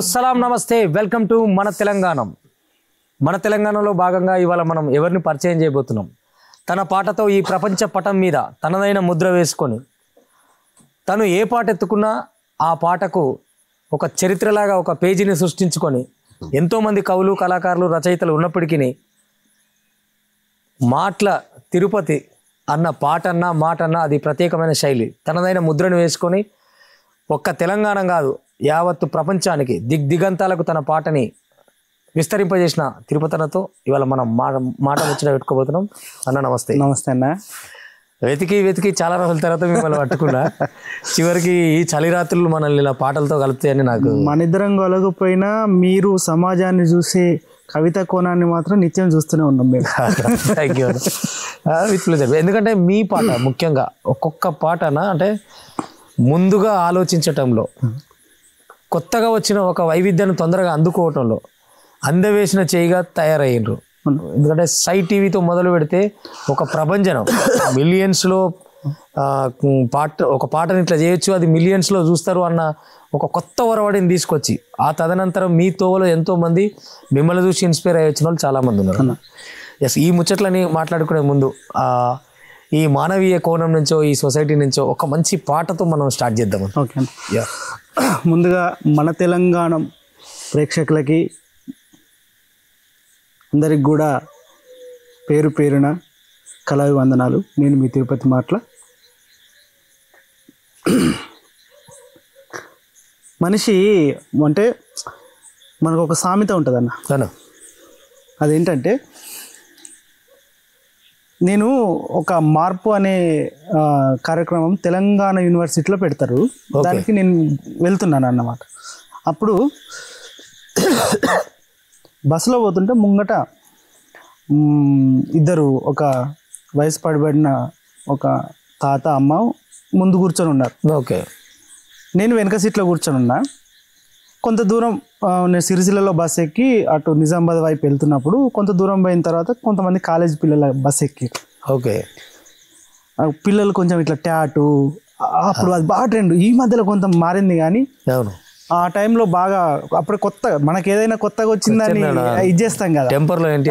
సలాం నమస్తే welcome to మన తెలంగాణ. మన తెలంగాణలో భాగంగా ఇవాళ మనం ఎవరిని పరిచయం చేయబోతున్నాం. తన పాటతో ఈ ప్రపంచ పటం మీద తనదైన ముద్ర వేసుకొని తను ఏ పాట ఎత్తుకున్నా ఆ పాటకు ఒక చరిత్రలాగా ఒక పేజీని సృష్టించుకొని ఎంతోమంది కవులు కళాకారులు రచయితలు ఉన్నప్పటికీ మాటల తిరుపతి అన్న పాటన్నా మాటన్నా అది ప్రత్యేకమైన శైలి. తనదైన ముద్రను వేసుకొని ఒక్క తెలంగాణ కాదు యావత్తు ప్రపంచానికి దిగ్దిగంతాలకు తన పాటని విస్తరింపజేసిన తిరుపతనతో ఇవాళ మనం మాట ముచ్చట పెట్టుకోబోతున్నాం. అన్న నమస్తే. నమస్తే అన్న. వెతికి చాలా రోజుల తర్వాత మిమ్మల్ని పట్టుకున్నా. చివరికి ఈ చలి రాత్రులు మనల్ని ఇలా పాటలతో కలుపుతాయని నాకు. మనిద్దరం కలగపోయినా మీరు సమాజాన్ని చూసే కవిత కోణాన్ని మాత్రం నిత్యం చూస్తూనే ఉన్నాం మేము. Thank you. With pleasure. ఎందుకంటే మీ పాట ముఖ్యంగా ఒక్కొక్క పాటన అంటే ముందుగా ఆలోచించటంలో, కొత్తగా వచ్చిన ఒక వైవిధ్యాన్ని తొందరగా అందుకోవటంలో అందవేసిన చేయిగా తయారయ్యిండ్రు. ఎందుకంటే సై టీవీతో మొదలు పెడితే ఒక ప్రభంజనం మిలియన్స్లో ఒక పాటని ఇట్లా చేయొచ్చు, అది మిలియన్స్లో చూస్తారు అన్న ఒక కొత్త ఒరవడిని తీసుకొచ్చి ఆ తదనంతరం మీ తోవలో ఎంతోమంది మిమ్మల్ని చూసి ఇన్స్పైర్ అయ్యి వచ్చిన వాళ్ళు చాలామంది ఉన్నారు. ఎస్, ఈ ముచ్చట్లని మాట్లాడుకునే ముందు ఈ మానవీయ కోణం నుంచో ఈ సొసైటీ నుంచో ఒక మంచి పాటతో మనం స్టార్ట్ చేద్దాం. ఓకే. ముందుగా మన తెలంగాణ ప్రేక్షకులకి అందరికి కూడా పేరు పేరున కళాభివందనాలు. నేను మీ తిరుపతి మాటల. మనిషి అంటే మనకు ఒక సామెత ఉంటుంది అన్న. అదేంటంటే, నేను ఒక మార్పు అనే కార్యక్రమం తెలంగాణ యూనివర్సిటీలో పెడతారు, దానికి నేను వెళ్తున్నాను అన్నమాట. అప్పుడు బస్సులో పోతుంటే ముంగట ఇద్దరు ఒక వయసు పడిబడిన ఒక తాత అమ్మ ముందు కూర్చొని ఉన్నారు. ఓకే. నేను వెనక సీట్లో కూర్చొని ఉన్నా. కొంత దూరం నేను సిరిసిల్లలో బస్ ఎక్కి అటు నిజామాబాద్ వైపు వెళ్తున్నప్పుడు కొంత దూరం పోయిన తర్వాత కొంతమంది కాలేజ్ పిల్లల బస్ ఎక్కి. ఓకే. పిల్లలు కొంచెం ఇట్లా ట్యాటు, అప్పుడు అది బాగా ట్రెండ్. ఈ మధ్యలో కొంత మారింది కానీ ఆ టైంలో బాగా అప్పుడు కొత్త మనకి ఏదైనా కొత్తగా వచ్చిందని ఇది చేస్తాం కదా, టెంపర్లో ఏంటి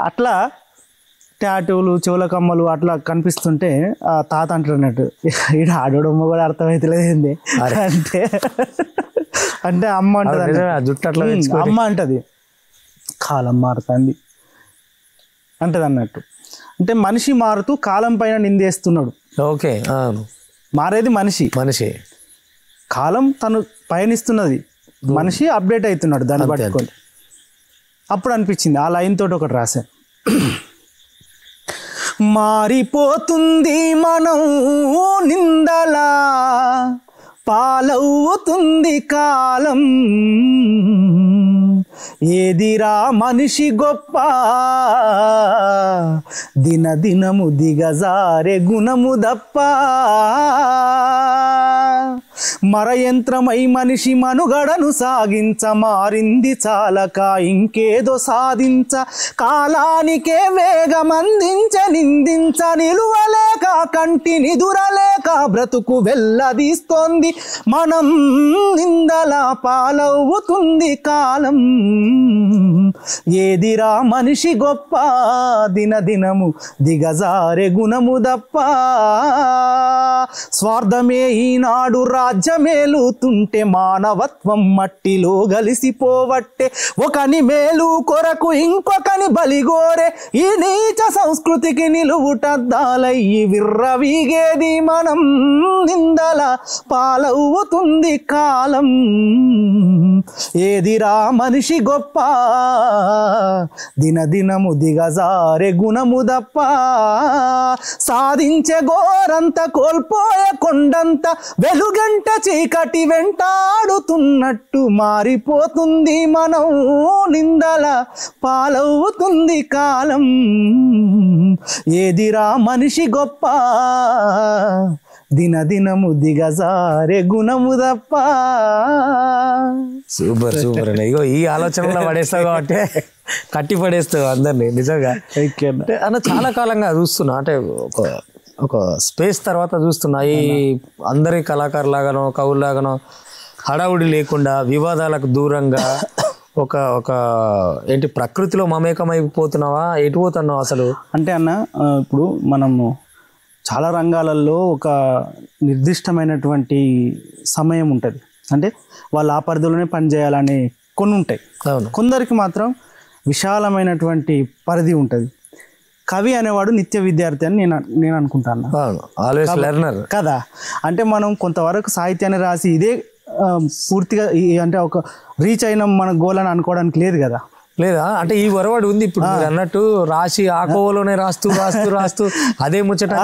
అట్లా ట్యాటూలు చెవుల కమ్మలు అట్లా కనిపిస్తుంటే ఆ తాత అంటారు అన్నట్టు, ఈడ ఆడోడమ్మ కూడా అర్థమైతలేదు ఏంది అంటే. అంటే అమ్మ అంటది, అమ్మ అంటది కాలం మారుతుంది అంటది అన్నట్టు. అంటే మనిషి మారుతూ కాలం పైన నిందేస్తున్నాడు. ఓకే. మారేది మనిషి, కాలం తను పయనిస్తున్నది, మనిషి అప్డేట్ అవుతున్నాడు దాన్ని పట్టుకొని. అప్పుడు అనిపించింది ఆ లైన్ తోటి ఒకటి రాశాను. మారిపోతుంది మనం నిందలా, పాలవుతుంది కాలం, ఏదిరా మనిషి గొప్ప, దినదినము దిగజారే గుణము దప్ప, మరయంత్రమై మనిషి మనుగడను సాగించ, మారింది చాలక ఇంకేదో సాధించ, కాలానికే వేగమందించ, నిందించ నిలువలేక కంటి నిదురలేక బ్రతుకు వెళ్ళదీస్తోంది మనం, నిందల పాలవుతుంది కాలం, ఏదిరా మనిషి గొప్ప, దినదినము దిగజారే గుణము దప్ప, స్వార్థమే ఈనాడు రాజ్యమేలుతుంటే, మానవత్వం మట్టిలో గలిసిపోవట్టే, ఒకని మేలు కొరకు ఇంకొకని బలిగోరే ఈ నీచ సంస్కృతికి నిలువుటద్దాలయ్యి విర్రవీగేది మనం, నిందల పాలవుతుంది కాలం, ఏదిరా మనిషి గొప్ప, దినదినము దిగజారే గుణము దప్ప, సాధించే గోరంత కోల్పోయే కొండంత వెలుగంట చీకటి వెంటాడుతున్నట్టు మారిపోతుంది మనం, నిందల పాలవుతుంది కాలం, ఏదిరా మనిషి గొప్ప, దినదినము దిగజారే గుణము తప్ప. సూపర్ సూపర్ అండి. ఇగో ఈ ఆలోచనలో పడేస్తావు కాబట్టి కట్టి పడేస్తావు అందరినీ. నిజంగా అన్న చాలా కాలంగా చూస్తున్నా, అంటే ఒక స్పేస్ తర్వాత చూస్తున్నా ఈ అందరి కళాకారులాగానో కవుల్లాగానో హడావుడి లేకుండా వివాదాలకు దూరంగా ఒక ఒక ఏంటి ప్రకృతిలో మమేకమైపోతున్నావా, ఎటు పోతున్నావు అసలు? అంటే అన్న ఇప్పుడు మనము చాలా రంగాలలో ఒక నిర్దిష్టమైనటువంటి సమయం ఉంటుంది. అంటే వాళ్ళు ఆ పరిధిలోనే పనిచేయాలని కొన్ని ఉంటాయి. కొందరికి మాత్రం విశాలమైనటువంటి పరిధి ఉంటుంది. కవి అనేవాడు నిత్య విద్యార్థి అని నేను అనుకుంటాను. ఆల్వేస్ లెర్నర్ కదా. అంటే మనం కొంతవరకు సాహిత్యాన్ని రాసి ఇదే పూర్తిగా అంటే ఒక రీచ్ అయిన మన గోల్ అని అనుకోవడానికి లేదు కదా. లేదా అంటే ఈ వరవాడు ఉంది ఇప్పుడు అన్నట్టు రాసి ఆ కోవలోనే రాస్తూ రాస్తూ రాస్తూ అదే ముచ్చట.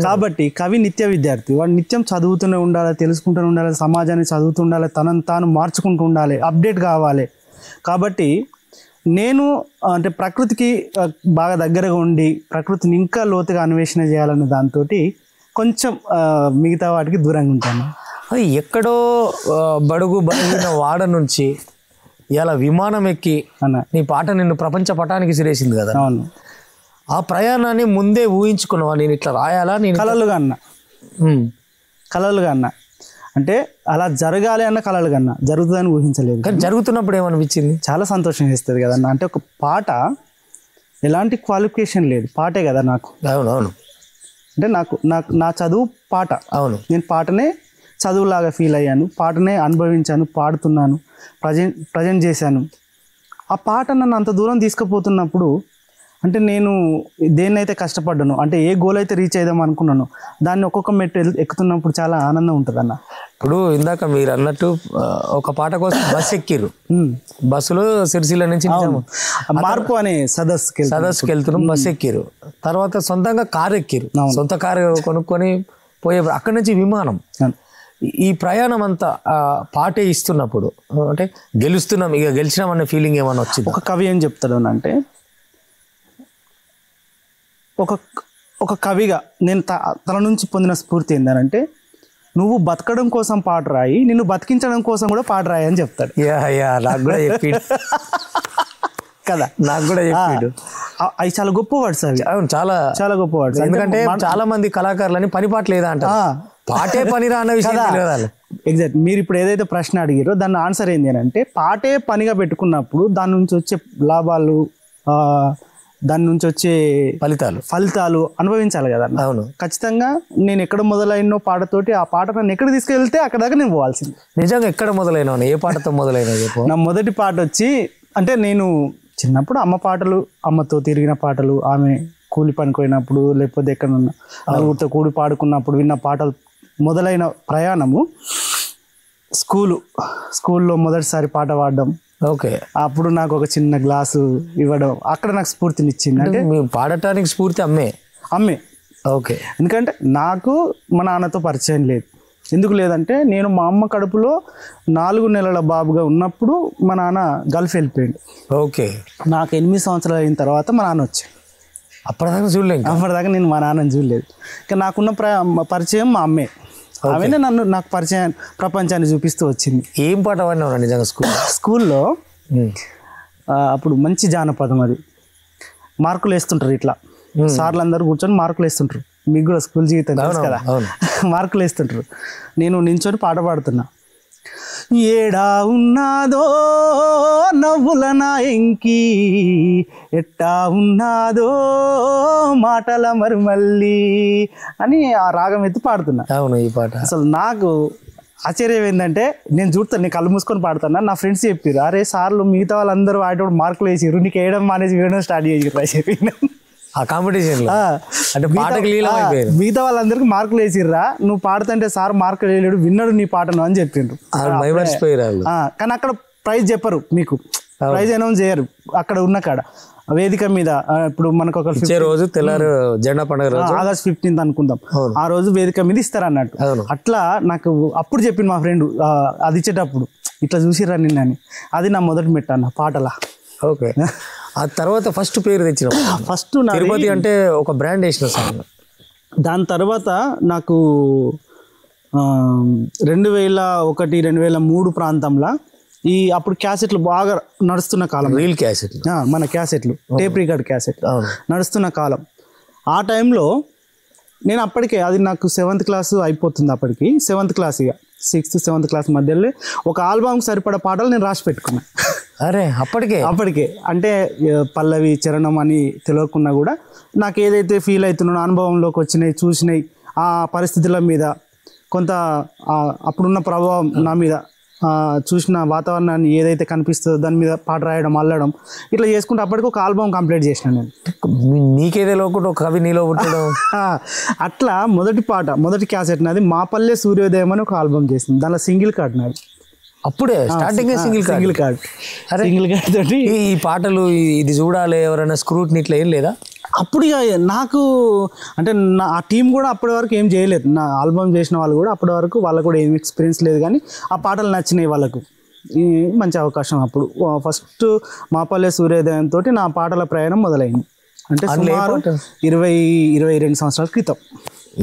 కాబట్టి కవి నిత్య విద్యార్థి, వాడు నిత్యం చదువుతూనే ఉండాలి, తెలుసుకుంటూనే ఉండాలి, సమాజాన్ని చదువుతూ ఉండాలి, తనను తాను మార్చుకుంటూ ఉండాలి, అప్డేట్ కావాలి. కాబట్టి నేను అంటే ప్రకృతికి బాగా దగ్గరగా ఉండి ప్రకృతిని ఇంకా లోతుగా అన్వేషణ చేయాలనే దాంతో కొంచెం మిగతా వాటికి దూరంగా ఉంటాను. ఎక్కడో బడుగు బలిగిన వాడ నుంచి ఇలా విమానం ఎక్కి నీ పాట నిన్ను ప్రపంచ పటానికి సిరేసింది కదా. అవును. ఆ ప్రయాణాన్ని ముందే ఊహించుకున్నావా? నేను ఇట్లా రాయాలా? నేను కలలుగా అన్నా అంటే అలా జరగాలి అన్న కలలుగా అన్నా, జరుగుతుందని ఊహించలేదు. కానీ జరుగుతున్నప్పుడు ఏమనిపించింది? చాలా సంతోషం వేస్తుంది కదన్న. అంటే ఒక పాట ఎలాంటి క్వాలిఫికేషన్ లేదు, పాటే కదా నాకు. అవునవును. అంటే నా చదువు పాట. అవును. నేను పాటనే చదువులాగా ఫీల్ అయ్యాను, పాటనే అనుభవించాను, పాడుతున్నాను, ప్రజెంట్ చేశాను. ఆ పాట నన్ను అంత దూరం తీసుకుపోతున్నప్పుడు అంటే నేను దేన్నైతే కష్టపడ్డాను, అంటే ఏ గోల్ అయితే రీచ్ అయిదాం అనుకున్నాను, దాన్ని ఒక్కొక్క మెట్టు ఎక్కుతున్నప్పుడు చాలా ఆనందం ఉంటుంది అన్న. ఇప్పుడు ఇందాక మీరు అన్నట్టు ఒక పాట కోసం బస్ ఎక్కిరు, బస్సులో సిరిసిల్ల నుంచి మార్పు అనే సదస్సుకి వెళ్తున్నాం, బస్ ఎక్కిరు, తర్వాత సొంతంగా కారు ఎక్కిరు, సొంత కారు కొనుక్కొని పోయే, అక్కడి నుంచి విమానం. ఈ ప్రయాణం అంతా పాటే ఇస్తున్నప్పుడు అంటే గెలుస్తున్నాం, ఇక గెలిచినాం అనే ఫీలింగ్ ఏమైనా వచ్చింది? ఒక కవి ఏం చెప్తాడు అంటే, ఒక కవిగా నేను తన నుంచి పొందిన స్ఫూర్తి ఏంటంటే, నువ్వు బతకడం కోసం పాట రాయి, నిన్ను బతికించడం కోసం కూడా పాట రాయి అని చెప్తాడు. నాకు కూడా చెప్పాడు కదా. నాకు కూడా చెప్పాడు. అవి చాలా గొప్ప వర్డ్స్ అవి. అవును, చాలా చాలా గొప్ప వర్డ్స్. ఎందుకంటే చాలా మంది కళాకారులని పని పాట లేదా అంట, పాటే పని రా అన్న విషయం. ఎగ్జాక్ట్. మీరు ఇప్పుడు ఏదైతే ప్రశ్న అడిగారో దాని ఆన్సర్ ఏంటి అని అంటే, పాటే పనిగా పెట్టుకున్నప్పుడు దాని నుంచి వచ్చే లాభాలు, దాని నుంచి వచ్చే ఫలితాలు అనుభవించాలి కదా. అవును, ఖచ్చితంగా. నేను ఎక్కడ మొదలైనో పాటతోటి ఆ పాట నన్ను ఎక్కడ తీసుకెళ్తే అక్కడ దాకా నేను పోవాల్సింది. నిజంగా ఎక్కడ మొదలైన, ఏ పాటతో మొదలైన? నా మొదటి పాట వచ్చి అంటే నేను చిన్నప్పుడు అమ్మ పాటలు, అమ్మతో తిరిగిన పాటలు, ఆమె కూలి పనిపోయినప్పుడు లేకపోతే ఎక్కడన్నా నలుగురితో కూడి పాడుకున్నప్పుడు విన్న పాటలు మొదలైన ప్రయాణము స్కూల్లో మొదటిసారి పాట పాడడం. ఓకే. అప్పుడు నాకు ఒక చిన్న గ్లాసు ఇవ్వడం అక్కడ నాకు స్ఫూర్తినిచ్చింది. అంటే పాడటానికి స్ఫూర్తి అమ్మే. ఓకే. ఎందుకంటే నాకు మా నాన్నతో పరిచయం లేదు. ఎందుకు లేదంటే, నేను మా అమ్మ కడుపులో 4 నెలల బాబుగా ఉన్నప్పుడు మా నాన్న గల్ఫ్ వెళ్ళిపోయాడు. ఓకే. నాకు 8 సంవత్సరాలు అయిన తర్వాత మా నాన్న వచ్చాడు. అప్పటిదాకా నేను మా నాన్నని చూడలేదు. ఇంకా నాకున్న పరిచయం మా అమ్మే. ఆమెనే నాకు పరిచయం, ప్రపంచాన్ని చూపిస్తూ వచ్చింది. ఏం పాట పాడినావు నిజంగా? స్కూల్లో అప్పుడు మంచి జానపదం, అది మార్కులు వేస్తుంటారు ఇట్లా, సార్లు అందరూ కూర్చొని మార్కులు వేస్తుంటారు. మీకు కూడా స్కూల్ జీవితం తెలుసు కదా, మార్కులు వేస్తుంటారు. నేను నించొని పాట పాడుతున్నా. ఏడా ఉన్నాదో నవ్వుల నా ఎంకి, ఎట్టా ఉన్నాదో మాటల మరుమల్లి అని ఆ రాగం ఎత్తి పాడుతున్నా. అవును, ఈ పాట అసలు నాకు ఆశ్చర్యం ఏంటంటే, నేను చూడతాను, నేను కళ్ళు మూసుకొని పాడుతున్నా. నా ఫ్రెండ్స్ చెప్పారు, అరే సార్లు మిగతా వాళ్ళందరూ వాటి మార్కులు వేసిర్రు, నీకు వేయడం మానేసి వేయడం స్టార్ట్ చేసిర్రు అని చెప్పి. ఆ కాంపిటీషన్ అంటే మిగతా వాళ్ళందరికీ మార్కులు వేసిర్రా, నువ్వు పాడుతుంటే సార్ మార్కులు వేయలేడు, విన్నాడు నీ పాటను అని చెప్పిండ్రు. కానీ అక్కడ ప్రైజ్ చెప్పరు, మీకు ప్రైజ్ అనౌన్స్ చేయరు. అక్కడ ఉన్న కాడ వేదిక మీద ఇప్పుడు మనకు ఒక రోజు తెల్లారు జెండా పండుగ రోజు ఆగస్ట్ 15 అనుకుందాం, ఆ రోజు వేదిక మీద ఇస్తారు అన్నట్టు. అట్లా నాకు అప్పుడు చెప్పింది మా ఫ్రెండ్, అది ఇచ్చేటప్పుడు ఇట్లా చూసిర్రా నిన్నని. అది నా మొదటి మెట్ట అన్న పాటలా. ఓకే. ఆ తర్వాత ఫస్ట్ పేరు తెచ్చిన ఫస్ట్ తిరుపతి అంటే ఒక బ్రాండ్ వేసిన సాంగ్. దాని తర్వాత నాకు 2001-2003 ప్రాంతంలో అప్పుడు క్యాసెట్లు బాగా నడుస్తున్న కాలం, రీల్ క్యాసెట్, మన క్యాసెట్లు, టేప్ రికార్డ్ క్యాసెట్ నడుస్తున్న కాలం. ఆ టైంలో నేను అప్పటికే, అది నాకు 7th క్లాస్ అయిపోతుంది, అప్పటికి 7th క్లాస్. ఇక 6th 7th క్లాస్ మధ్యలో ఒక ఆల్బమ్కి సరిపడా పాటలు నేను రాసి పెట్టుకున్నా. అరే అప్పటికే అంటే పల్లవి చరణం అని తెలియకున్నా కూడా నాకు ఏదైతే ఫీల్ అవుతున్నానో అనుభవంలోకి వచ్చినాయి చూసినాయి ఆ పరిస్థితుల మీద కొంత అప్పుడున్న ప్రభావం నా మీద చూసిన వాతావరణాన్ని ఏదైతే కనిపిస్తుందో దాని మీద పాట రాయడం అల్లడం ఇట్లా చేసుకుంటే అప్పటికి ఒక ఆల్బమ్ కంప్లీట్ చేసిన నేను. నీకేదే లోకుండా ఒక కవి నీలో పుట్టడం అట్లా మొదటి క్యాసెట్ నాది మాపల్లె సూర్యోదయం అని ఒక ఆల్బమ్ చేసింది. దానిలో సింగిల్ కార్డ్ నాది. అప్పుడే స్టార్టింగ్ సింగిల్ కార్డ్ తోటి ఈ పాటలు ఇది చూడాలి ఎవరైనా స్క్రూట్ని ఇట్లా ఏం లేదా? అప్పుడు ఇక నాకు అంటే ఆ టీం కూడా అప్పటి వరకు ఏం చేయలేదు. నా ఆల్బమ్ చేసిన వాళ్ళు కూడా అప్పటి వరకు వాళ్ళకు కూడా ఏం ఎక్స్పీరియన్స్ లేదు, కానీ ఆ పాటలు నచ్చినాయి వాళ్ళకు. ఈ మంచి అవకాశం అప్పుడు ఫస్ట్ మాపల్లె సూర్యోదయం తోటి నా పాటల ప్రయాణం మొదలైంది. అంటే సుమారు 22 సంవత్సరాల క్రితం.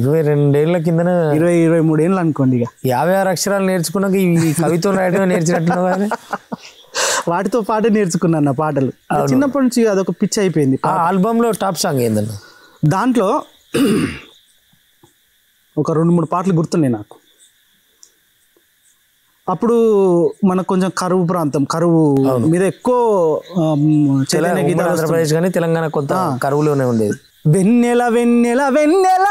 22 ఏళ్ళ కిందనే 23 ఏళ్ళు అనుకోండి. ఇక 56 అక్షరాలు నేర్చుకున్నాక ఈ కవిత్వం రాయడం నేర్చినట్టు వాటితో పాటే నేర్చుకున్నాను నా పాటలు. చిన్నప్పటి నుంచి అదొక పిచ్చి అయిపోయింది. ఆ ఆల్బమ్లో టాప్ సాంగ్ ఏందన్న? దాంట్లో ఒక 2-3 పాటలు గుర్తున్నాయి నాకు. అప్పుడు మనకు కొంచెం కరువు ప్రాంతం, కరువు మీద ఎక్కువ ఆంధ్రప్రదేశ్ కానీ తెలంగాణ కొంత కరువులోనే ఉండేది. వెన్నెల వెన్నెల వెన్నెల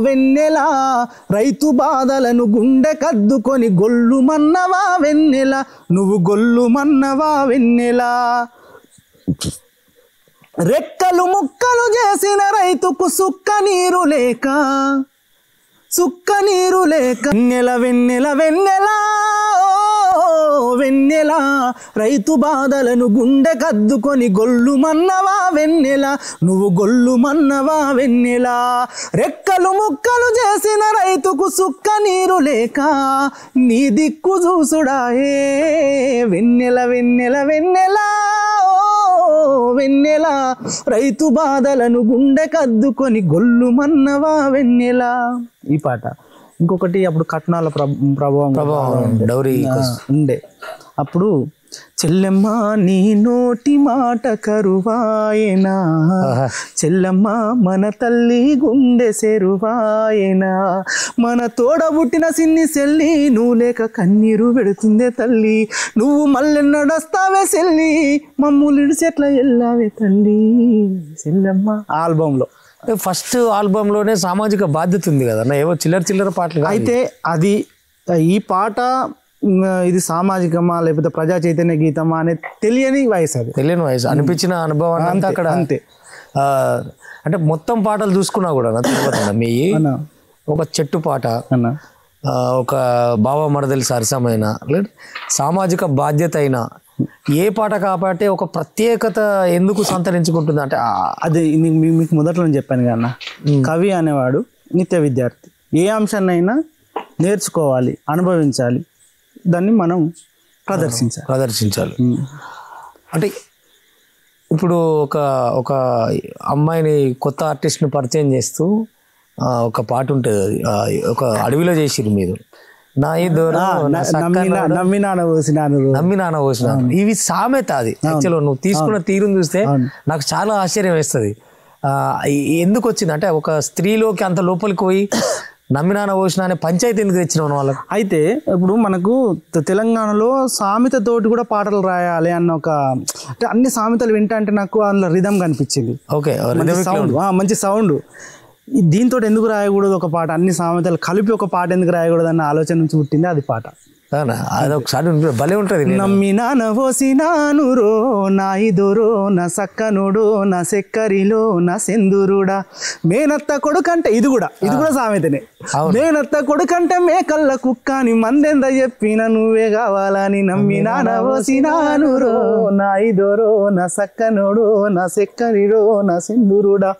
వెన్నెల రైతు బాధలను గుండె కద్దుకొని గొల్లు మన్నవా వెన్నెల, నువ్వు గొల్లు మన్నవా వెన్నెల, రెక్కలు ముక్కలు చేసిన రైతుకు సుక్క నీరు లేక వెన్నెల వెన్నెల వెన్నెల వెన్నెల రైతు బాధలను గుండె కద్దుకొని గొల్లు మన్నవా వెన్నెల, నువ్వు గొల్లు మన్నవా వెన్నెల, రెక్కలు ముక్కలు చేసిన రైతుకు సుక్క నీరు లేక నీ దిక్కు చూసుడాయే వెన్నెల వెన్నెల వెన్నెల వెన్నెల రైతు బాధలను గుండె కద్దుకొని గొల్లు మన్నవా వెన్నెల. ఈ పాట. ఇంకొకటి అప్పుడు కట్నాల ప్రభావం డౌరీ ఉండే. అప్పుడు చెల్లెమ్మ నీ నోటి మాట కరువాయనా, చెల్లెమ్మ మన తల్లి గుండె సెరువాయనా, మన తోడ పుట్టిన సిన్ని సెల్లి నువ్వు లేక కన్నీరు పెడుతుందే తల్లి, నువ్వు మళ్ళీ నడుస్తావే సెల్లి మమ్ములు ఇడిచెట్ల ఎల్లావే తల్లి చెల్లెమ్మ. ఆల్బంలో ఫస్ట్ ఆల్బంలోనే సామాజిక బాధ్యత ఉంది కదా, ఏవో చిల్లర పాటలు. అయితే అది ఈ పాట ఇది సామాజికమా లేకపోతే ప్రజా చైతన్య గీతమా అనే తెలియని వయసు, అది తెలియని వయసు, అనిపించిన అనుభవాన్ని అంతా అక్కడ అంతే. అంటే మొత్తం పాటలు చూసుకున్నా కూడా మీ ఒక చెట్టు పాట, ఒక బావ మరదలి సరసమైన సామాజిక బాధ్యత అయినా ఏ పాట కాబట్టి ఒక ప్రత్యేకత ఎందుకు సంతరించుకుంటుంది అంటే అది మీకు మొదట్లో చెప్పాను కన్నా, కవి అనేవాడు నిత్య విద్యార్థి. ఏ అంశాన్నైనా నేర్చుకోవాలి, అనుభవించాలి, దాన్ని మనం ప్రదర్శించాలి. అంటే ఇప్పుడు ఒక అమ్మాయిని కొత్త ఆర్టిస్ట్ని పరిచయం చేస్తూ ఒక పాట ఉంటుంది, అది ఒక అడవిలో చేసిరు మీరు, నమ్మి నాన్న పోసినాను. ఇవి సామెత. అది యాక్చువల్గా నువ్వు తీసుకున్న తీరుని చూస్తే నాకు చాలా ఆశ్చర్యం వేస్తుంది. ఎందుకు వచ్చింది అంటే ఒక స్త్రీలోకి అంత లోపలికి పోయి నమ్మినాన పోసిన అనే పంచాయతీ ఎందుకు తెచ్చినావు వాళ్ళకి? అయితే ఇప్పుడు మనకు తెలంగాణలో సామెతతోటి కూడా పాటలు రాయాలి అన్న ఒక, అంటే అన్ని సామెతలు వింటా అంటే నాకు అందులో రిధం కనిపించింది. ఓకే, మంచి సౌండ్. దీంతో ఎందుకు రాయకూడదు ఒక పాట, అన్ని సామెతలు కలిపి ఒక పాట ఎందుకు రాయకూడదు అన్న ఆలోచన నుంచి పుట్టింది అది పాట. అదొకసారి భలే ఉంటది. నమ్మి నానవోసినాను రో నాయిదోరో నా సక్కనుడో నా సెక్కరిలో నా సెందురుడా, మేనత్త కొడుకంటే ఇది కూడా సామెతనే. మేనత్త కొడుకంటే మేకల్ల కుక్కని మందెంద చెప్పిన నువ్వే కావాలని, నమ్మి నానవోసినాను రో నాయిదోరో నా సక్కనుడో నా సెక్కరిలో నా సెందురుడా,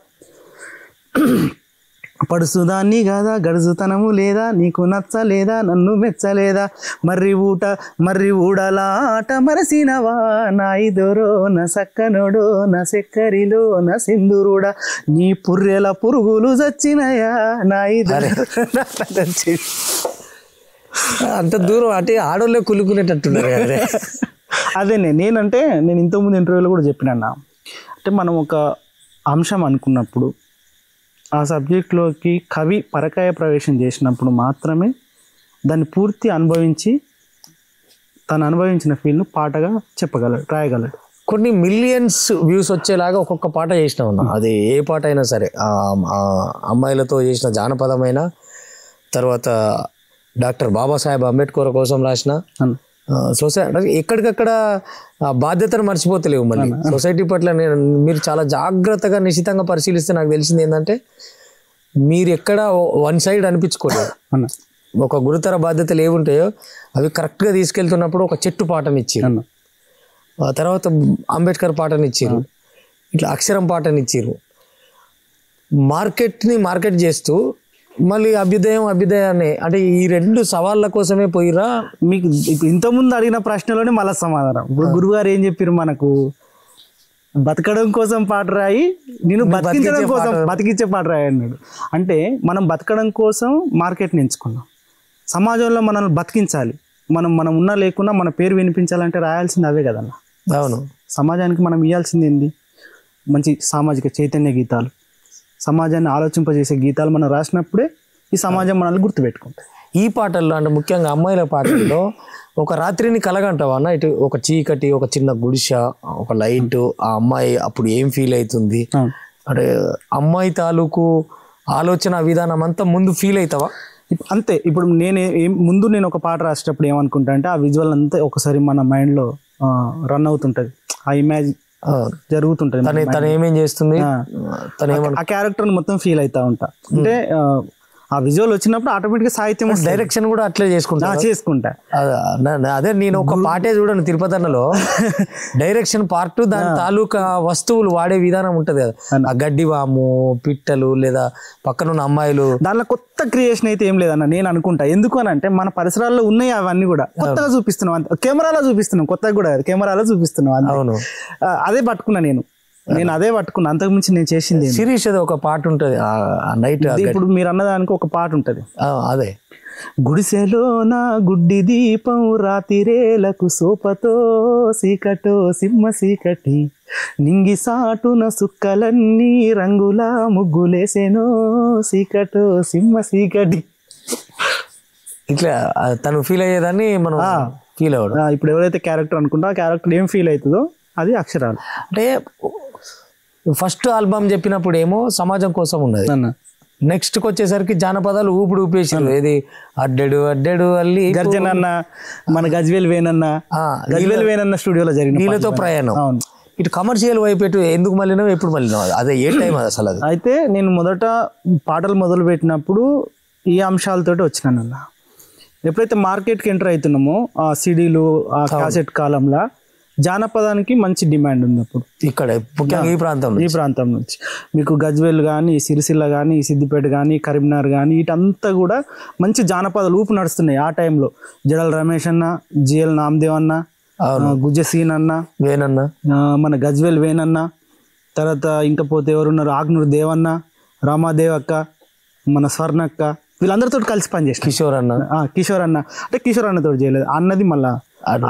పడుసుదాన్ని కాదా గడుసుతనము లేదా, నీకు నచ్చలేదా నన్ను మెచ్చలేదా, మర్రి ఊడలాట మరసినవా నాయిదోరో నా సక్కనోడో నా సెక్కరిలో నా సింధురుడా, నీ పుర్రెల పురుగులు చచ్చినయా నాయిదోరో. అంత దూరం అంటే ఆడోళ్ళే కులుకునేటట్టున్నారు. అదే నేను ఇంతకుముందు ఇంటర్వ్యూలో కూడా చెప్పినా, అంటే మనం ఒక అంశం అనుకున్నప్పుడు ఆ సబ్జెక్ట్లోకి కవి పరకాయ ప్రవేశం చేసినప్పుడు మాత్రమే దాన్ని పూర్తి అనుభవించి తను అనుభవించిన ఫీల్ను పాటగా చెప్పగలడు, రాయగలడు. కొన్ని మిలియన్స్ వ్యూస్ వచ్చేలాగా ఒక్కొక్క పాట చేసినా ఉన్నా, అది ఏ పాట అయినా సరే, అమ్మాయిలతో చేసిన జానపదమైన, తర్వాత డాక్టర్ బాబాసాహెబ్ అంబేద్కర్ కోసం రాసిన సొసైటీ, ఎక్కడికక్కడ బాధ్యతను మర్చిపోతలేవు మళ్ళీ సొసైటీ పట్ల. మీరు చాలా జాగ్రత్తగా నిశితంగా పరిశీలిస్తే నాకు తెలిసింది ఏంటంటే మీరు ఎక్కడ వన్ సైడ్ అనిపించుకోలేదు. ఒక గురుతర బాధ్యతలు ఏముంటాయో అవి కరెక్ట్గా తీసుకెళ్తున్నప్పుడు ఒక చెట్టు పాటని ఇచ్చారు, ఆ తర్వాత అంబేద్కర్ పాటని ఇచ్చారు, ఇట్లా అక్షరం పాటని ఇచ్చారు. మార్కెట్ చేస్తూ మళ్ళీ అభ్యుదయాన్ని, అంటే ఈ రెండు సవాళ్ళ కోసమే పోయిరా. మీకు ఇంతకుముందు అడిగిన ప్రశ్నలోనే మళ్ళీ సమాధానం. ఇప్పుడు గురువుగారు ఏం చెప్పారు మనకు, బతకడం కోసం పాట రాయి, నేను బతికించడం కోసం బతికించే పాట రాయి అన్నాడు. అంటే మనం బతకడం కోసం మార్కెట్ని ఎంచుకున్నాం, సమాజంలో మనల్ని బతికించాలి, మనం ఉన్నా లేకున్నా మన పేరు వినిపించాలంటే రాయాల్సింది అవే కదన్న. అవును, సమాజానికి మనం ఇవ్వాల్సింది ఏంది, మంచి సామాజిక చైతన్య గీతాలు, సమాజాన్ని ఆలోచింపజేసే గీతాలు మనం రాసినప్పుడే ఈ సమాజం మనల్ని గుర్తుపెట్టుకుంటుంది. ఈ పాటల్లో అంటే ముఖ్యంగా అమ్మాయిల పాటల్లో ఒక రాత్రిని కలగంటావా అన్న, ఇటు ఒక చీకటి, ఒక చిన్న గుడిస, ఒక లైట్, ఆ అమ్మాయి అప్పుడు ఏం ఫీల్ అవుతుంది, అంటే అమ్మాయి తాలూకు ఆలోచన విధానం అంతా ముందు ఫీల్ అవుతావా? అంతే. ఇప్పుడు నేను ఒక పాట రాసేటప్పుడు ఏమనుకుంటా అంటే ఆ విజువల్ అంతా ఒకసారి మన మైండ్లో రన్ అవుతుంటుంది, ఆ ఇమేజ్ జరుగుతుంటది, తను ఏమేం చేస్తుంది, ఆ క్యారెక్టర్ మొత్తం ఫీల్ అవుతా ఉంటా. అంటే ఆ విజువల్ వచ్చినప్పుడు ఆటోమేటిక్గా సాహిత్యం డైరెక్షన్ కూడా అట్లే చేసుకుంటా. అదే నేను ఒక పాటే చూడను తిరుపతన్నలో, డైరెక్షన్ పార్ట్ దాని తాలూకా వస్తువులు వాడే విధానం ఉంటది కదా, ఆ గడ్డి వాము, పిట్టలు, లేదా పక్కనున్న అమ్మాయిలు, దానిలో కొత్త క్రియేషన్ అయితే ఏం లేదన్న నేను అనుకుంటా. ఎందుకు అని అంటే మన పరిసరాల్లో ఉన్నాయి అవన్నీ కూడా కొత్తగా చూపిస్తున్నాం, కెమెరాలో చూపిస్తున్నాం, కొత్తగా కూడా కెమెరాలో చూపిస్తున్నాం. అవును, అదే పట్టుకున్నా నేను అదే పట్టుకున్నా, అంతకుమించి నేను చేసింది. శిరీష్ ఒక పాట ఉంటది నైట్, ఇప్పుడు మీరు అన్నదానికి ఒక పాట ఉంటది, అదే గుడిసెలో నా గుడ్డి దీపం రాతిరేలకు సోపతో సీకటో సింహ సీకటి నింగి సాటున సుక్కలన్నీ రంగుల ముగ్గులేసేనో సీకటో సింహ సీకటి. ఇట్లా తను ఫీల్ అయ్యేదాన్ని మనం ఫీల్ అవ్వడం. ఇప్పుడు ఎవరైతే క్యారెక్టర్ అనుకుంటా ఆ క్యారెక్టర్ ఏం ఫీల్ అవుతుందో అది అక్షరాలు. అంటే ఫస్ట్ ఆల్బమ్ చెప్పినప్పుడు ఏమో సమాజం కోసం ఉన్నది, నెక్స్ట్ కి వచ్చేసరికి జానపదాలు ఊపేసారు. ఏది అడ్డెడు అడ్డెడు అల్లి గర్జనన్న, మన గజ్వేల్ వేనన్న స్టూడియోలో జరిగింది వీళ్ళతో ప్రయాణం. ఇటు కమర్షియల్ వైపు ఎందుకు మళ్ళీ ఎప్పుడు మళ్ళీ అదే ఏ టైం అసలు అది. అయితే నేను మొదట పాటలు మొదలు పెట్టినప్పుడు ఈ అంశాలతోటి వచ్చినానన్న. ఎప్పుడైతే మార్కెట్కి ఎంటర్ అవుతున్నామో ఆ సిడీలు, ఆ క్యాసెట్ కాలంలో జానపదానికి మంచి డిమాండ్ ఉంది అప్పుడు ఇక్కడ ఈ ప్రాంతం నుంచి. మీకు గజ్వేల్ కానీ, సిరిసిల్ల కానీ, సిద్దిపేట కానీ, కరీంనగర్ కానీ వీటంతా కూడా మంచి జానపద ఊపు నడుస్తున్నాయి ఆ టైంలో. జడల రమేష్ అన్న, జిఎల్ నామదేవ్ అన్న, గుజ్జసీన్ అన్న, వేనన్న, మన గజ్వేల్ వేనన్న, తర్వాత ఇంకా పోతే ఎవరున్నారు, ఆగ్నూరు దేవన్న, రామాదేవ్ అక్క, మన స్వర్ణక్క, వీళ్ళందరితో కలిసి పనిచేసి కిషోర్ అన్న అంటే కిషోర్ అన్నతో చేయలేదు అన్నది మళ్ళా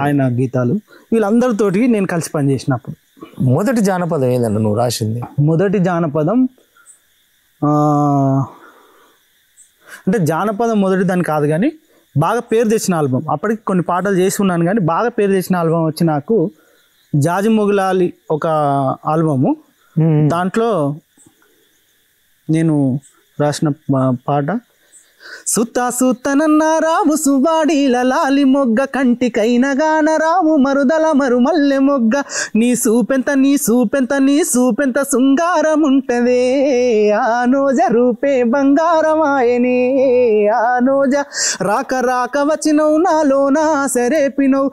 ఆయన గీతాలు, వీళ్ళందరితోటి నేను కలిసి పనిచేసినప్పుడు. మొదటి జానపదం ఏందన్న నువ్వు రాసింది? మొదటి జానపదం అంటే జానపదం మొదటి దాని కాదు కానీ బాగా పేరు తెచ్చిన ఆల్బమ్. అప్పటికి కొన్ని పాటలు చేసి ఉన్నాను కానీ బాగా పేరు తెచ్చిన ఆల్బమ్ వచ్చి నాకు జాజి మొగులాలి ఒక ఆల్బము. దాంట్లో నేను రాసిన పాట సుత్తనన్న రాము సువాడీల లాలి మొగ్గ కంటికైన గాన రాము మరుదల మరు మల్లె మొగ్గ నీ సూపెంత శృంగారం ఉంటదే ఆనోజ రూపే బంగారమాయనే ఆనోజ రాక వచ్చినవు నాలోన సరేపినవు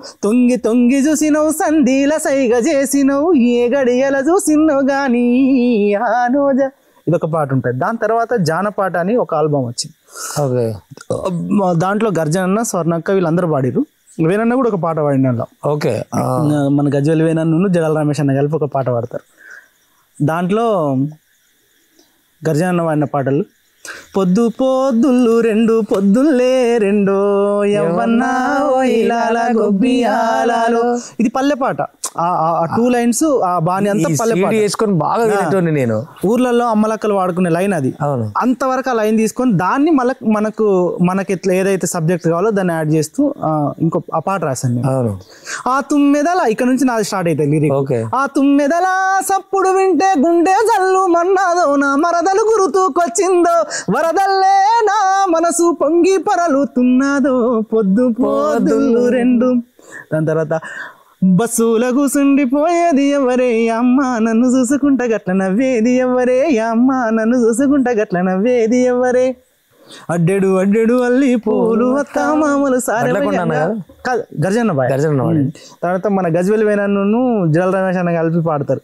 తొంగి చూసినవు సంధీల సైగ చేసినవు ఏ గడియల చూసినవు గాని ఆనోజ. ఇదొక పాట ఉంటుంది. దాని తర్వాత జానపాట అని ఒక ఆల్బమ్ వచ్చింది. దాంట్లో గర్జనన్న, స్వర్ణక్క వీళ్ళందరూ పాడిరు. వేనన్న కూడా ఒక పాట పాడిన దాంట్లో. ఓకే, మన గజ్వేల్ వేనన్ను జడల రమేష్ అన్న కలిపి ఒక పాట పాడతారు. దాంట్లో గర్జనన్న పాడిన పాటలు పొద్దు పొద్దుళ్ళు రెండు పొద్దుల్లే రెండో యవ్వన్నా ఓ ఇలాల గొబ్బియాలలో. ఇది పల్లె పాట. ఆ 2 lines ఆ బాణి అంతా పల్లె పాట వేసుకొని బాగా వినేటోని నేను. ఊర్లలో అమ్మలక్కలు వాడుకునే లైన్ అది. అంతవరకు ఆ లైన్ తీసుకొని దాన్ని మళ్ళీ మనకి ఎట్లా ఏదైతే సబ్జెక్ట్ కావాలో దాన్ని యాడ్ చేస్తూ ఇంకో ఆ పాట రాశాను నేను. ఆ తుమ్మెదల ఇక్కడ నుంచి నాది స్టార్ట్ అవుతాయి లిరిక్. ఆ తుమ్మెదల సప్పుడు వింటే గుండె జల్లు మన్నాదో నా మరదలు గురుతుకొచ్చిందో వరదల్లే నా మనసు పొంగి పరలుతున్నదో పొద్దు పొద్దులు రెండు. దాని తర్వాత బస్సుల కూసుండిపోయేది ఎవరే అమ్మ నన్ను చూసుకుంటా గట్ల నవ్వేది ఎవరే అమ్మ నన్ను చూసుకుంటా గట్ల నవ్వేది ఎవరే అడ్డెడు అడ్డెడు అల్లి పూలు అత్త మామూలు సారే గర్జన్న బాయ్. తర్వాత మన గజ్వెల్ వేణన్ను జల రమేష్ అన్న కలిపి పాడతారు.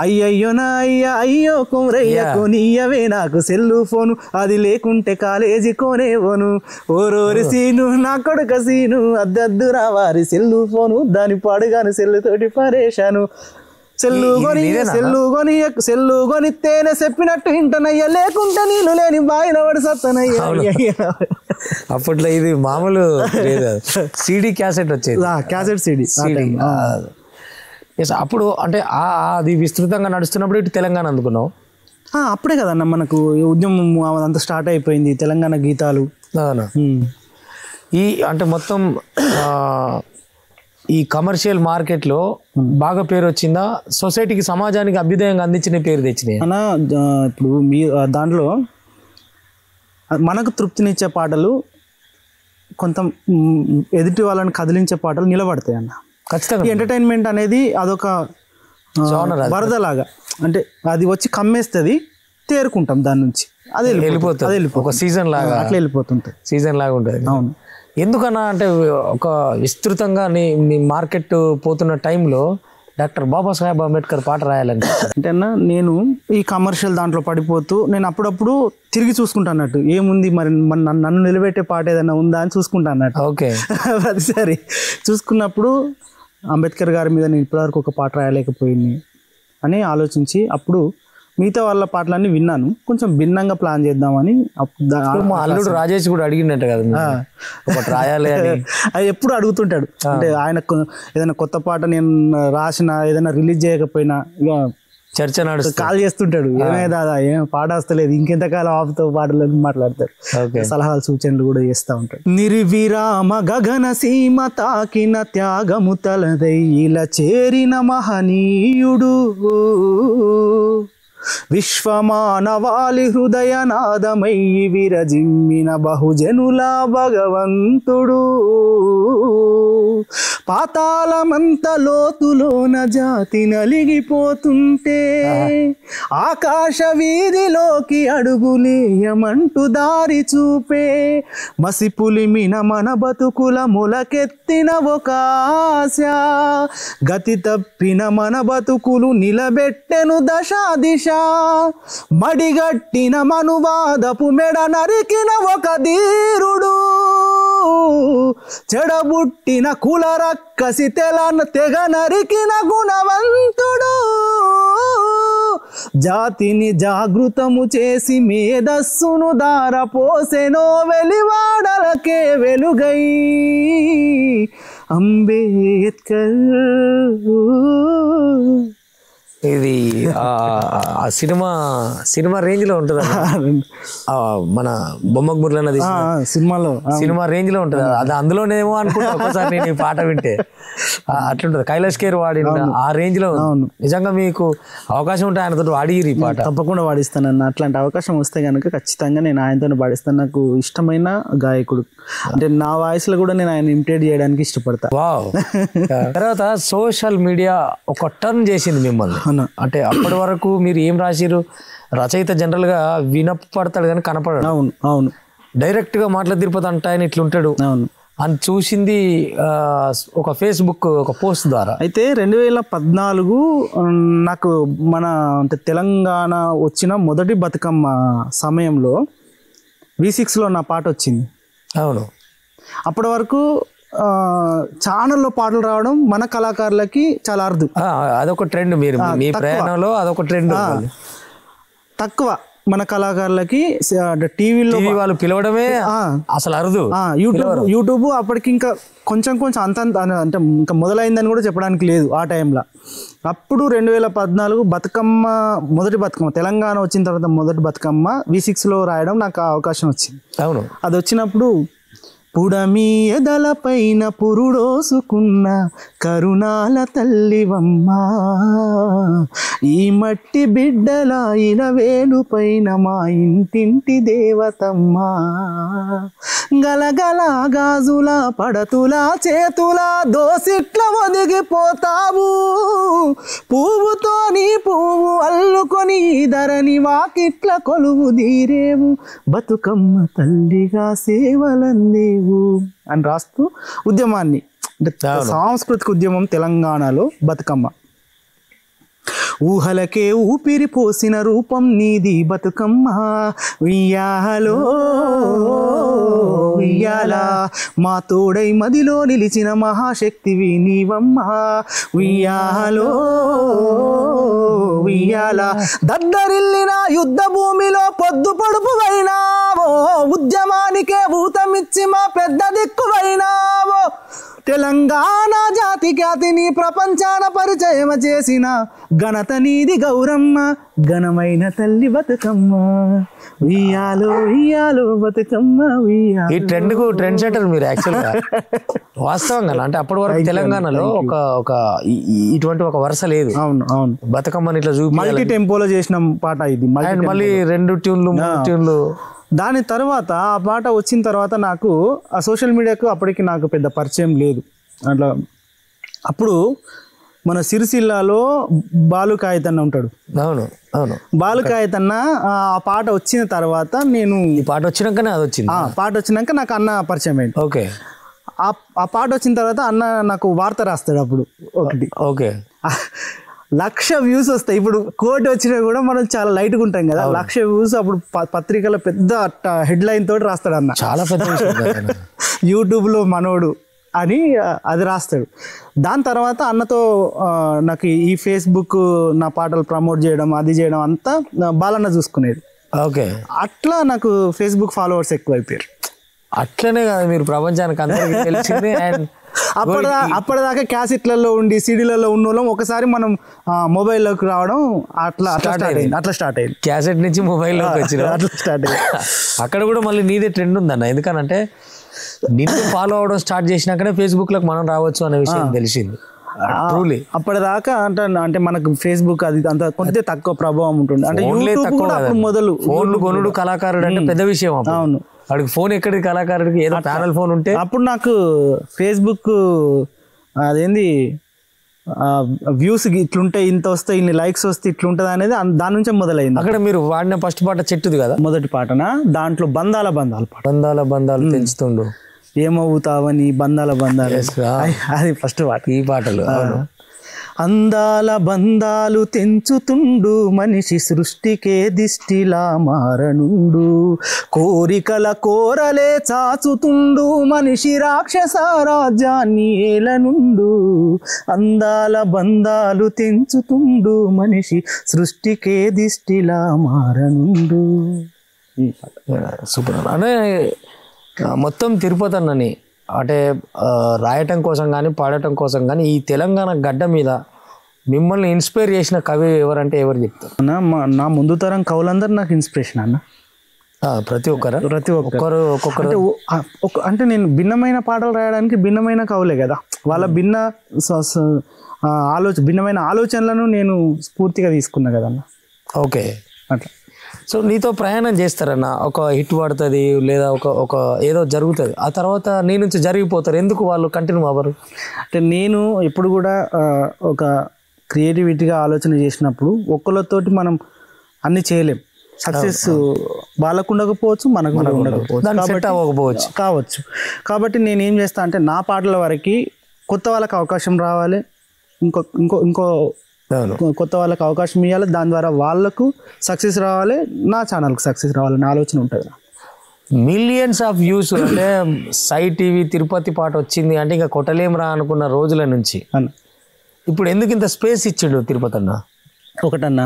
అయ్యయ్యో నా అయ్యా అయ్యో కోరయ్య కొనియవే నాకు సెల్లు ఫోను అది లేకుంటే కాలేజీ కోనేవోను ఓరోరి సీను నా కొడుక సీను అద్దద్దు రావారి సెల్లు ఫోను దాని పాడుగాను సెల్లు తోటి పరేశాను సెల్లు కొనిత్తేనే చెప్పినట్టు ఇంటనయ్య లేకుంటే నీళ్ళు లేని బాయిన పడి సత్తనయ్య. అప్పట్లో ఇది మామూలు సిడి క్యాసెట్ వచ్చేది. Cassette CD. అప్పుడు అంటే అది విస్తృతంగా నడుస్తున్నప్పుడు ఇటు తెలంగాణ అందుకున్నావు. అప్పుడే కదన్న మనకు ఉద్యమం అంతా స్టార్ట్ అయిపోయింది. తెలంగాణ గీతాలు ఈ అంటే మొత్తం ఈ కమర్షియల్ మార్కెట్లో బాగా పేరు వచ్చిందా? సొసైటీకి సమాజానికి అభ్యుదయంగా అందించిన పేరు తెచ్చినాయి అన్న. ఇప్పుడు మీ దాంట్లో మనకు తృప్తినిచ్చే పాటలు, కొంత ఎదుటి వాళ్ళని కదిలించే పాటలు నిలబడతాయి అన్న. ఖచ్చితంగా ఎంటర్టైన్మెంట్ అనేది అదొక వరదలాగా. అంటే అది వచ్చి కమ్మేస్తుంది, తేరుకుంటాం దాని నుంచి, అదే వెళ్ళిపోతుంది. ఒక సీజన్ లాగా అట్లా వెళ్ళిపోతుంటుంది. సీజన్ లాగా ఉంటుంది. అవును. ఎందుకన్నా అంటే ఒక విస్తృతంగా నీ మార్కెట్ పోతున్న టైంలో డాక్టర్ బాబాసాహెబ్ అంబేద్కర్ పాట రాయాలని అంటే అన్న, నేను ఈ కమర్షియల్ దాంట్లో పడిపోతూ నేను అప్పుడప్పుడు తిరిగి చూసుకుంటా అన్నట్టు, ఏముంది మరి నన్ను నిలబెట్టే పాట ఏదైనా ఉందా అని చూసుకుంటా అన్నట్టు. ఓకే. ప్రతిసారి చూసుకున్నప్పుడు అంబేద్కర్ గారి మీద నేను ఇప్పటివరకు ఒక పాట రాయలేకపోయింది అని ఆలోచించి అప్పుడు మిగతా వాళ్ళ పాటలన్నీ విన్నాను. కొంచెం భిన్నంగా ప్లాన్ చేద్దామని మా అల్లుడు రాజేష్ కూడా అడిగినట్టు కదా ఒకటి రాయాలి అని. అది ఎప్పుడు అడుగుతుంటాడు. అంటే ఆయన ఏదైనా కొత్త పాట నేను రాసిన ఏదైనా రిలీజ్ చేయకపోయినా ఇక చర్చ నడుస్తుంది, కాల్ చేస్తుంటాడు. ఏమైనా ఏం పాట వస్తలేదు, ఇంకెంతకాలం ఆపుతో పాటలు మాట్లాడతాడు. సలహాలు సూచనలు కూడా చేస్తూ ఉంటాడు. నిర్విరామ గగన సీమ తాకిన త్యాగము తలదై ఇలా చేరిన మహనీయుడు విశ్వమానవాళి హృదయనాదమై విరజిమ్మిన బహుజనుల భగవంతుడు పాతాళమంత లోతులోన జాతి నలిగిపోతుంటే ఆకాశ వీధిలోకి అడుగులేయమంటూ దారి చూపే మసిపులిమిన మన బతుకుల మొలకెత్తిన ఒక ఆశ గతి తప్పిన మన బతుకులు నిలబెట్టెను దశ దిశ మడిగట్టిన మనువాదపు మెడ నరికిన ఒక ధీరుడు చెడబుట్టిన కుల రక్కసి తెగ నరికిన గుణవంతుడు జాతిని జాగృతము చేసి మేధస్సును దారపోసెనో వెలివాడలకే వెలుగై అంబేద్కర్. ఇది ఆ సినిమా రేంజ్ లో ఉంటుంది మన బొమ్మకు మురళి సినిమా రేంజ్ లో ఉంటుంది అది. అందులోనేమో అనుకుంటా ఒకసారి నేను ఈ పాట వింటే అట్లుంటది. కైలాష్ కేర్ వాడిన ఆ రేంజ్ లో. నిజంగా మీకు అవకాశం ఉంటే ఆయనతో వాడిరు ఈ పాట. తప్పకుండా వాడిస్తానన్న. అట్లాంటి అవకాశం వస్తే కనుక ఖచ్చితంగా నేను ఆయనతో పాడిస్తాను. నాకు ఇష్టమైన గాయకుడు. అంటే నా వాయిస్ లో కూడా నేను ఆయన ఇమిటేట్ చేయడానికి ఇష్టపడతా. వావ్. తర్వాత సోషల్ మీడియా ఒక టర్న్ చేసింది మిమ్మల్ని. అంటే అప్పటి వరకు మీరు ఏం రాసిరు, రచయిత జనరల్ గా వినపడతాడు కానీ కనపడడు. అవును అవును. డైరెక్ట్ గా మాటల తిరుపతి అంటే ఆయన ఇట్లుంటాడు అని చూసింది ఒక ఫేస్బుక్ ఒక పోస్ట్ ద్వారా. అయితే 2014 నాకు మన అంటే తెలంగాణ వచ్చిన మొదటి బతుకమ్మ సమయంలో V6లో నా పాట వచ్చింది. అవును. అప్పటి వరకు ఛానల్లో పాటలు రావడం మన కళాకారులకి చాలా అరుదు. అదొక ట్రెండ్. మీరు మీ ప్రయాణంలో అదొక ట్రెండ్. తక్కువ మన కళాకారులకి టీవీలో వాళ్ళు పిలవడమే అసలు అరుదు. యూట్యూబ్ అప్పటికి ఇంకా కొంచెం అంత అంటే ఇంకా మొదలైందని కూడా చెప్పడానికి లేదు ఆ టైంలో. అప్పుడు 2014 బతుకమ్మ, మొదటి బతుకమ్మ తెలంగాణ వచ్చిన తర్వాత మొదటి బతుకమ్మ V6లో రాయడం నాకు అవకాశం వచ్చింది. అవును. అది వచ్చినప్పుడు పుడమి ఎదలపైన పురుడోసుకున్న కరుణాల తల్లివమ్మ, ఈ మట్టి బిడ్డల ఇలవేలు పైన మా ఇంటింటి దేవతమ్మ, గలగల గాజుల పడతుల చేతుల దోసిట్ల ఒదిగిపోతావు, పువ్వుతో నీ పువ్వు అల్లుకొని ధరణి వాకిట్ల కొలువు దీరేవు, బతుకమ్మ తల్లిగా సేవలందేవు అని రాస్తూ ఉద్యమాన్ని, అంటే సాంస్కృతిక ఉద్యమం తెలంగాణలో బతుకమ్మ. ఊహలకే ఊపిరి పోసిన రూపం నీది బతుకమ్మ, ఉయ్యాలో ఉయ్యాల మా తోడై మదిలో నిలిచిన మహాశక్తివి నీవమ్మ, ఉయ్యాలో ఉయ్యాల దద్దరిల్లిన యుద్ధ భూమిలో పొద్దు పొడుపువైనావో, ఉద్యమానికే భూతమిచ్చి మా పెద్ద దిక్కువైనావో, తెలంగాణ జాతి ఖ్యాతిని ప్రపంచాన పరిచయం చేసిన ఘనత నీది గౌరమ్మ, ఘనమైన తల్లి బతుకమ్మ, ఉయ్యాలో ఉయ్యాలో బతుకమ్మ ఉయ్యాలో. ఈ ట్రెండ్ సెటర్ మీరు యాక్చువల్గా వాస్తవంగా. అంటే అప్పటి వరకు తెలంగాణలో ఒక ఇటువంటి ఒక వరుస లేదు. అవును అవును. బతుకమ్మని ఇట్లా చూపి మల్టీ టెంపోలో చేసిన పాట ఇది. మళ్ళీ 2 ట్యూన్లు 3 ట్యూన్లు. దాని తర్వాత ఆ పాట వచ్చిన తర్వాత నాకు ఆ సోషల్ మీడియాకు అప్పటికి నాకు పెద్ద పరిచయం లేదు. అట్లా అప్పుడు మన సిరిసిల్లాలో బాలు కాయతన్న ఉంటాడు. అవును అవును. బాలు కాయతన్న ఆ పాట వచ్చిన తర్వాత నేను, ఈ పాట వచ్చినాకనే అది వచ్చింది. పాట వచ్చినాక నాకు అన్న పరిచయం అయింది. ఓకే. ఆ పాట వచ్చిన తర్వాత అన్న నాకు వార్త రాస్తాడు అప్పుడు ఒకటి. ఓకే. 1,00,000 వ్యూస్ వస్తాయి. ఇప్పుడు కోటి వచ్చినా కూడా మనం చాలా లైట్గా ఉంటాం కదా. 1,00,000 వ్యూస్ అప్పుడు పత్రికల పెద్ద హెడ్లైన్ తోటి రాస్తాడు అన్న. చాలా పెద్ద యూట్యూబ్లో మనోడు అని అది రాస్తాడు. దాని తర్వాత అన్నతో నాకు ఈ ఫేస్బుక్ నా పాటలు ప్రమోట్ చేయడం అది చేయడం అంతా బాలన్న చూసుకునేది. ఓకే. అట్లా నాకు ఫేస్బుక్ ఫాలోవర్స్ ఎక్కువ అయిపోయారు. అట్లనే కాదు, మీరు ప్రపంచానికి అందరికీ తెలిసింది. అండ్ అప్పటిదాకా క్యాసెట్లలో ఉండి సీడీలలో ఉన్న వాళ్ళం ఒకసారి మనం మొబైల్లోకి రావడం అట్లా స్టార్ట్ అయింది. క్యాసెట్ నుంచి మొబైల్లోకి వచ్చిన అట్లా స్టార్ట్ అయింది. అక్కడ కూడా మళ్ళీ నీదే ట్రెండ్ ఉందన్న. ఎందుకనంటే నిన్ను ఫాలో అవడం స్టార్ట్ చేసినాకనే ఫేస్బుక్ లోకి మనం రావచ్చు అనే విషయం తెలిసింది. అప్పటిదాకా అంటే మనకు ఫేస్బుక్ అది అంత కొంచెం తక్కువ ప్రభావం ఉంటుంది. అంటే మొదలు ఫోన్లు కొనుడు కళాకారుడు అంటే పెద్ద విషయం. అవును. వాడికి ఫోన్ ఎక్కడికి, కళాకారుడికి ఏదో ప్యానల్ ఫోన్ ఉంటే. అప్పుడు నాకు ఫేస్బుక్ అదేంది వ్యూస్ ఇట్లుంటాయి, ఇంత వస్తాయి, ఇన్ని లైక్స్ వస్తే ఇట్లుంటది అనేది దాని నుంచే మొదలైంది. అక్కడ మీరు వాడిన ఫస్ట్ పాట చెట్టుది కదా, మొదటి పాటన. దాంట్లో బంధాల బంధాలు పెంచుతుండు, ఏమవుతావని బంధాల బంధాలు, అది ఫస్ట్ పాట. ఈ పాటలు అందాల బంధాలు తెంచుతుండు మనిషి సృష్టికే దిష్టిలా మారనుండు, కోరికల కోరలే చాచుతుండు మనిషి రాక్షస రాజ్యాన్ని ఏలనుండు, అందాల బంధాలు తెంచుతుండు మనిషి సృష్టికే దిష్టిలా మారనుండు. సూపర్. అంటే మొత్తం తిరుపతి అన్నని అంటే రాయటం కోసం కానీ పాడటం కోసం కానీ ఈ తెలంగాణ గడ్డ మీద మిమ్మల్ని ఇన్స్పైర్ చేసిన కవి ఎవరంటే ఎవరు చెప్తారు? నా ముందు తరం కవులందరూ నాకు ఇన్స్పిరేషన్ అన్న. ప్రతి ఒక్కరు ఒక్కొక్కరు. అంటే నేను భిన్నమైన పాటలు రాయడానికి భిన్నమైన కవులే కదా, వాళ్ళ భిన్నమైన ఆలోచనలను నేను స్ఫూర్తిగా తీసుకున్నా కదన్న. ఓకే. అట్లా. సో నీతో ప్రయాణం చేస్తారన్న, ఒక హిట్ పడుతుంది లేదా ఒక ఏదో జరుగుతుంది, ఆ తర్వాత నీ నుంచి జరిగిపోతారు, ఎందుకు వాళ్ళు కంటిన్యూ అవ్వరు? అంటే నేను ఎప్పుడు కూడా ఒక క్రియేటివిటీగా ఆలోచన చేసినప్పుడు ఒక్కళ్ళతోటి మనం అన్ని చేయలేం. సక్సెస్ వాళ్ళకు ఉండకపోవచ్చు, మనకు కావచ్చు. కాబట్టి నేను ఏం చేస్తా అంటే నా పాటల వరకు కొత్త వాళ్ళకి అవకాశం రావాలి, ఇంకో కొత్త వాళ్ళకి అవకాశం ఇవ్వాలి, దాని ద్వారా వాళ్ళకు సక్సెస్ రావాలి, నా ఛానల్కి సక్సెస్ రావాలనే ఆలోచన ఉంటుంది. మిలియన్స్ ఆఫ్ వ్యూస్ అంటే సై టీవీ తిరుపతి పాట వచ్చింది అంటే ఇంకా కొట్టలేమరా అనుకున్న రోజుల నుంచి ఇప్పుడు ఎందుకు ఇంత స్పేస్ ఇచ్చిండు తిరుపతి అన్న? ఒకటన్నా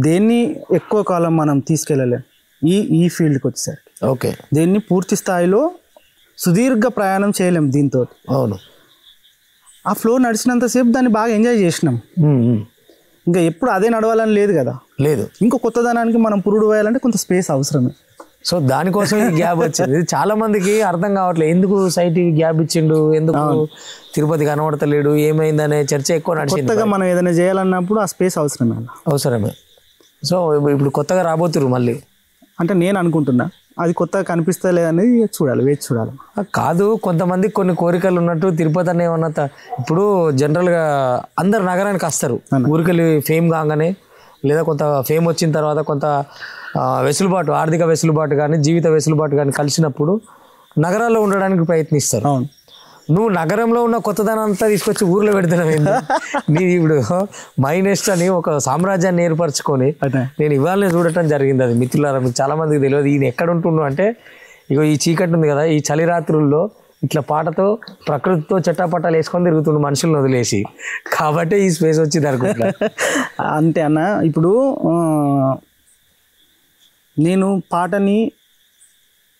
దేన్ని ఎక్కువ కాలం మనం తీసుకెళ్ళలేం ఈ ఫీల్డ్కి వచ్చేసరికి. ఓకే. దేన్ని పూర్తి స్థాయిలో సుదీర్ఘ ప్రయాణం చేయలేం దీంతో. అవును. ఆ ఫ్లో నడిచినంతసేపు దాన్ని బాగా ఎంజాయ్ చేసినాం. ఇంకా ఎప్పుడు అదే నడవాలని లేదు కదా. లేదు. ఇంకో కొత్తదనానికి మనం పురుడు వేయాలంటే కొంత స్పేస్ అవసరమే. సో దానికోసం ఈ గ్యాప్ వచ్చింది. చాలా మందికి అర్థం కావట్లేదు, ఎందుకు సైట్ గ్యాప్ ఇచ్చిండు, ఎందుకు తిరుపతి కనబడతలేడు, ఏమైందనే చర్చ ఎక్కువ నడిచింది. కొత్తగా మనం ఏదైనా చేయాలన్నప్పుడు ఆ స్పేస్ అవసరమే. అవసరమే. సో ఇప్పుడు కొత్తగా రాబోతురు మళ్ళీ అంటే నేను అనుకుంటున్నా, అది కొత్తగా కనిపిస్తలే అనేది చూడాలి, వేచి చూడాలి. కాదు, కొంతమంది కొన్ని కోరికలు ఉన్నట్టు తిరుపతి అనే ఉన్నంత ఇప్పుడు జనరల్గా అందరు నగరానికి వస్తారు ఊరికెళ్ళి ఫేమ్ కాగానే, లేదా కొంత ఫేమ్ వచ్చిన తర్వాత కొంత వెసులుబాటు, ఆర్థిక వెసులుబాటు కానీ జీవిత వెసులుబాటు కానీ కలిసినప్పుడు నగరాల్లో ఉండడానికి ప్రయత్నిస్తారు. అవును. నువ్వు నగరంలో ఉన్న కొత్తదనం అంతా తీసుకొచ్చి ఊర్లో పెడుతున్నావు. నీ ఇప్పుడు మైనెస్ట్ అని ఒక సామ్రాజ్యాన్ని ఏర్పరచుకొని నేను ఇవాళనే చూడటం జరిగింది. అది మిత్రులారా మీకు చాలా మందికి తెలియదు. ఈయన ఎక్కడ ఉంటున్నావు అంటే, ఇగో ఈ చీకటి ఉంది కదా, ఈ చలి రాత్రుల్లో ఇట్లా పాటతో ప్రకృతితో చట్టాపట్టాలు వేసుకొని తిరుగుతుండు మనుషులను వదిలేసి. కాబట్టి ఈ స్పేస్ వచ్చింది అనుకుంటా. అంతే అన్న. ఇప్పుడు నేను పాటని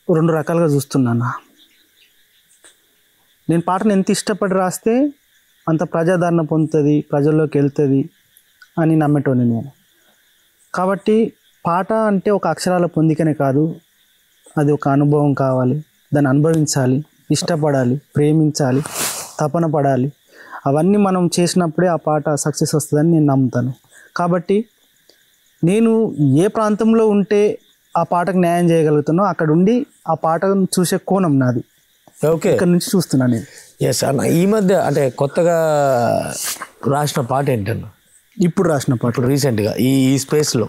2 రకాలుగా చూస్తున్నాను. నేను పాటను ఎంత ఇష్టపడి రాస్తే అంత ప్రజాదరణ పొందుతుంది, ప్రజల్లోకి వెళ్తుంది అని నమ్మేటోని నేను. కాబట్టి పాట అంటే ఒక అక్షరాల పొందికనే కాదు, అది ఒక అనుభవం కావాలి, దాన్ని అనుభవించాలి, ఇష్టపడాలి, ప్రేమించాలి, తపన పడాలి. అవన్నీ మనం చేసినప్పుడే ఆ పాట సక్సెస్ వస్తుందని నేను నమ్ముతాను. కాబట్టి నేను ఏ ప్రాంతంలో ఉంటే ఆ పాటకు న్యాయం చేయగలుగుతానో అక్కడ ఉండి ఆ పాటను చూసే కోణం నాది. ఓకే. ఇక్కడ నుంచి చూస్తున్నాను నేను. ఎస్ అన్న. ఈ మధ్య అంటే కొత్తగా రాసిన పాట ఏంటన్నా? ఇప్పుడు రాసిన పాట, ఇప్పుడు రీసెంట్గా ఈ స్పేస్లో